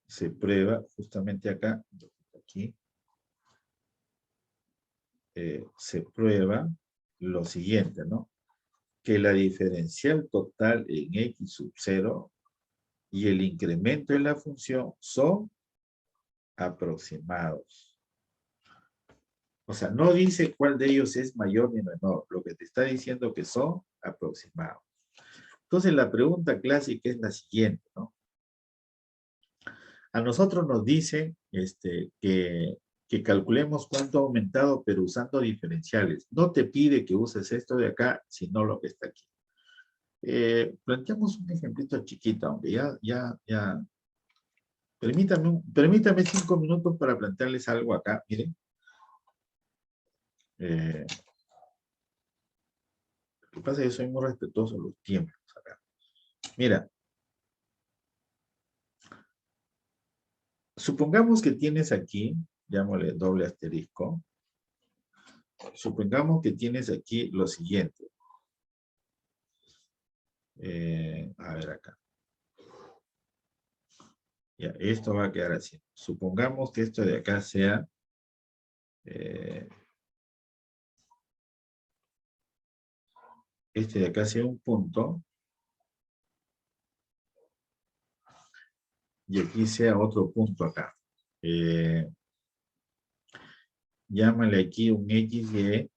se prueba justamente acá, aquí, se prueba lo siguiente, ¿no? Que la diferencial total en x sub 0 y el incremento en la función son aproximados. O sea, no dice cuál de ellos es mayor ni menor. Lo que te está diciendo que son aproximados. Entonces, la pregunta clásica es la siguiente, ¿no? A nosotros nos dicen que calculemos cuánto ha aumentado, pero usando diferenciales. No te pide que uses esto de acá, sino lo que está aquí. Planteamos un ejemplito chiquito, aunque ya. Permítame 5 minutos para plantearles algo acá, miren. Lo que pasa es que yo soy muy respetuoso de los tiempos acá. Mira. Supongamos que tienes aquí, llámale doble asterisco. Supongamos que tienes aquí lo siguiente. A ver acá. Ya, esto va a quedar así. Supongamos que esto de acá sea este de acá sea un punto y aquí sea otro punto acá. Llámale aquí un XY.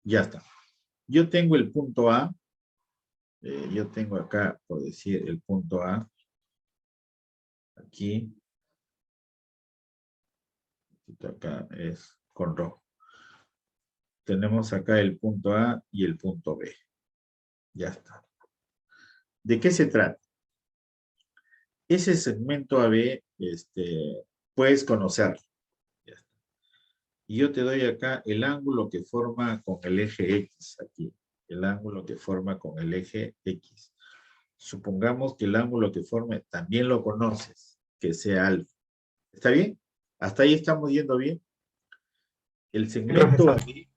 Ya está. Yo tengo el punto A. Yo tengo acá, por decir, el punto A. Aquí. Acá es con rojo. Tenemos acá el punto A y el punto B. Ya está. ¿De qué se trata? Ese segmento AB, puedes conocerlo. Ya está. Y yo te doy acá el ángulo que forma con el eje X aquí. El ángulo que forma con el eje X. Supongamos que el ángulo que forme también lo conoces, que sea alfa. ¿Está bien? ¿Hasta ahí estamos yendo bien? El segmento AB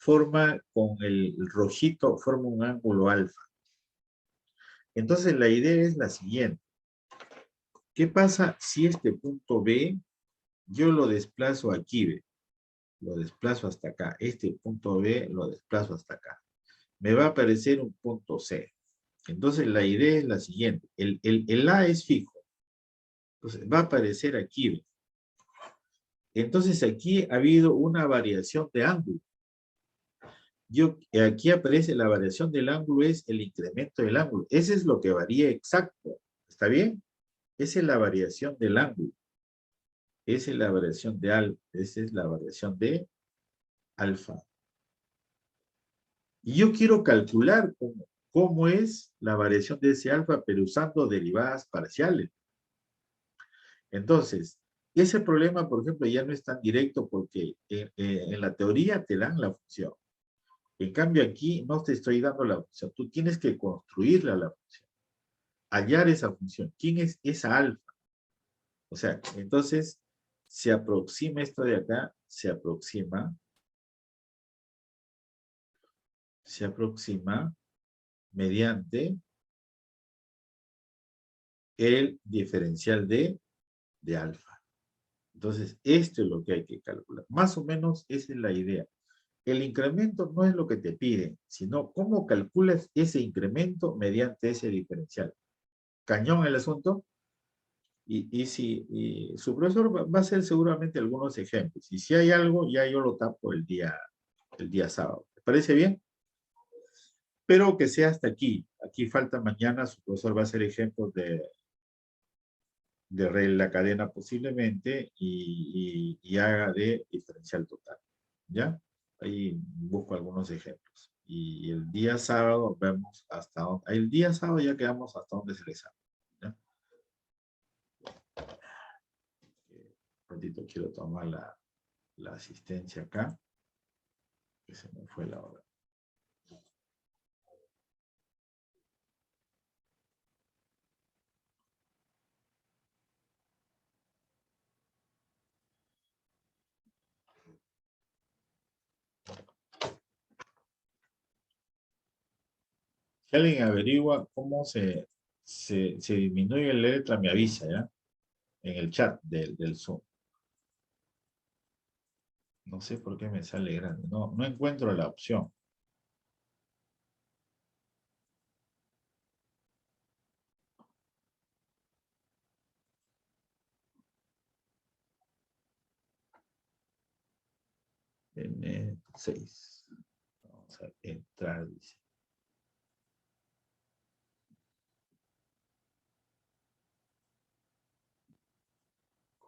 forma con el rojito, forma un ángulo alfa. Entonces la idea es la siguiente. ¿Qué pasa si este punto B yo lo desplazo aquí, ¿ve? Lo desplazo hasta acá. Este punto B lo desplazo hasta acá. Me va a aparecer un punto C. Entonces la idea es la siguiente. El A es fijo. Entonces va a aparecer aquí, ¿ve? Entonces aquí ha habido una variación de ángulo. Aquí aparece la variación del ángulo, es el incremento del ángulo. Ese es lo que varía exacto. ¿Está bien? Esa es la variación del ángulo. Esa es la variación de alfa. Esa es la variación de alfa. Y yo quiero calcular cómo es la variación de ese alfa, pero usando derivadas parciales. Entonces, ese problema, por ejemplo, ya no es tan directo porque en la teoría te dan la función. En cambio, aquí no te estoy dando la función. Tú tienes que construirla la función. Hallar esa función. ¿Quién es esa alfa? O sea, entonces se aproxima esto de acá, se aproxima mediante el diferencial de alfa. Entonces, esto es lo que hay que calcular. Más o menos esa es la idea. El incremento no es lo que te piden, sino cómo calculas ese incremento mediante ese diferencial. Cañón el asunto. Y su profesor va a hacer seguramente algunos ejemplos. Y si hay algo, ya yo lo tapo el día sábado. ¿Te parece bien? Pero que sea hasta aquí. Aquí falta mañana, su profesor va a hacer ejemplos de la cadena posiblemente y haga de diferencial total. ¿Ya? Ahí busco algunos ejemplos. Y el día sábado vemos hasta dónde. El día sábado ya quedamos hasta dónde se les examen. ¿Ya? Un ratito quiero tomar la asistencia acá. Que se me fue la hora. Si alguien averigua cómo se disminuye la letra, me avisa, ¿ya? En el chat del Zoom. No sé por qué me sale grande. No encuentro la opción. N6. Vamos a entrar, dice.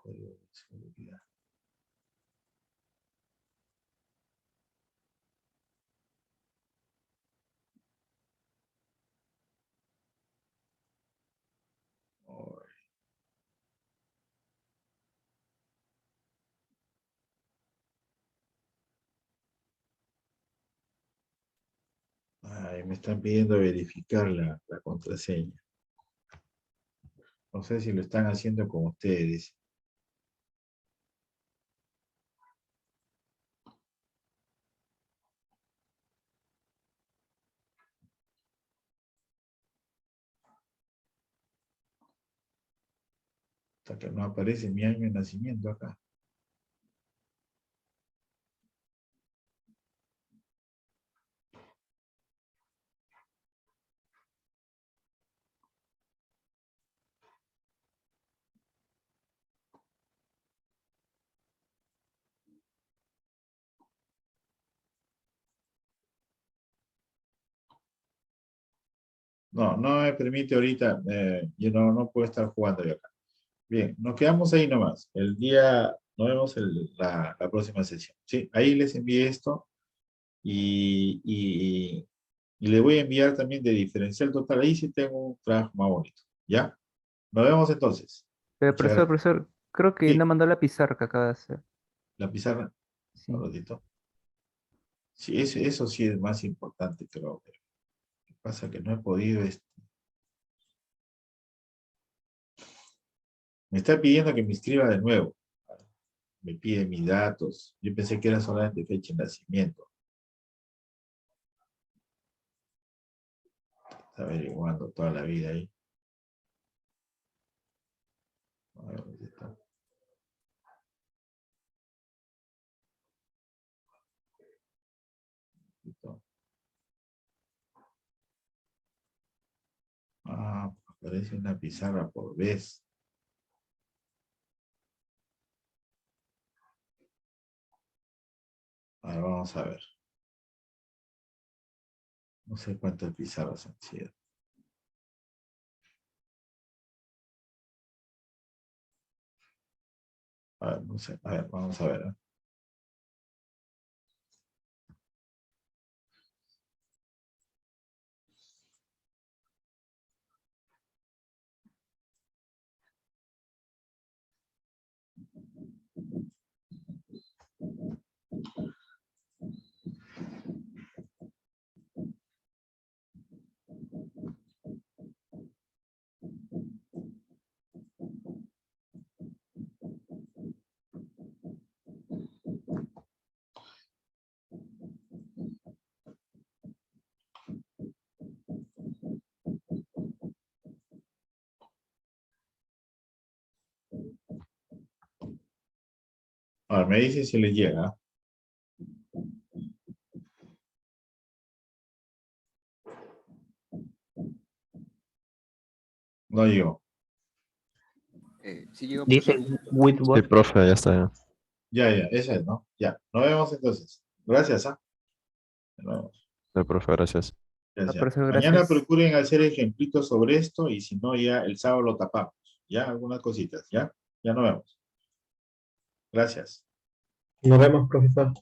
Código de seguridad. Ay, me están pidiendo verificar la contraseña. No sé si lo están haciendo con ustedes. Hasta que no aparece mi año de nacimiento acá. No me permite ahorita. Yo no puedo estar jugando yo acá. Bien, nos quedamos ahí nomás. Nos vemos la próxima sesión. Sí, ahí les envié esto y le voy a enviar también de diferencial total. Ahí sí tengo un trabajo más bonito. ¿Ya? Nos vemos entonces. Muchas
Profesor,
gracias.
profesor, creo que
Sí,
no mandó la pizarra que acaba de hacer.
la pizarra. Un
Sí.
ratito. Sí, eso sí es más importante, creo. Lo que pasa es que no he podido. Me está pidiendo que me inscriba de nuevo. Me pide mis datos. Yo pensé que era solamente fecha de nacimiento. Está averiguando toda la vida ahí. A ver, ¿dónde está? Listo. Ah, aparece una pizarra por vez. A ver, vamos a ver. No sé cuántas pizarras han sido. A ver, no sé. A ver, vamos a ver. ¿Eh? A ver, me dice si le llega. No llegó.
Sí llegó,
Dice
profesor.
Sí,
Whitworth.
profe, ya está.
Ya, esa es, ¿no? Ya. Nos vemos entonces. Gracias, ¿ah? Nos vemos.
Sí, profe, gracias.
Gracias.
Profesor,
Mañana
gracias.
procuren hacer ejemplitos sobre esto y si no, ya el sábado lo tapamos. Ya, algunas cositas, ¿ya? Ya nos vemos. Gracias.
Nos vemos, profesor.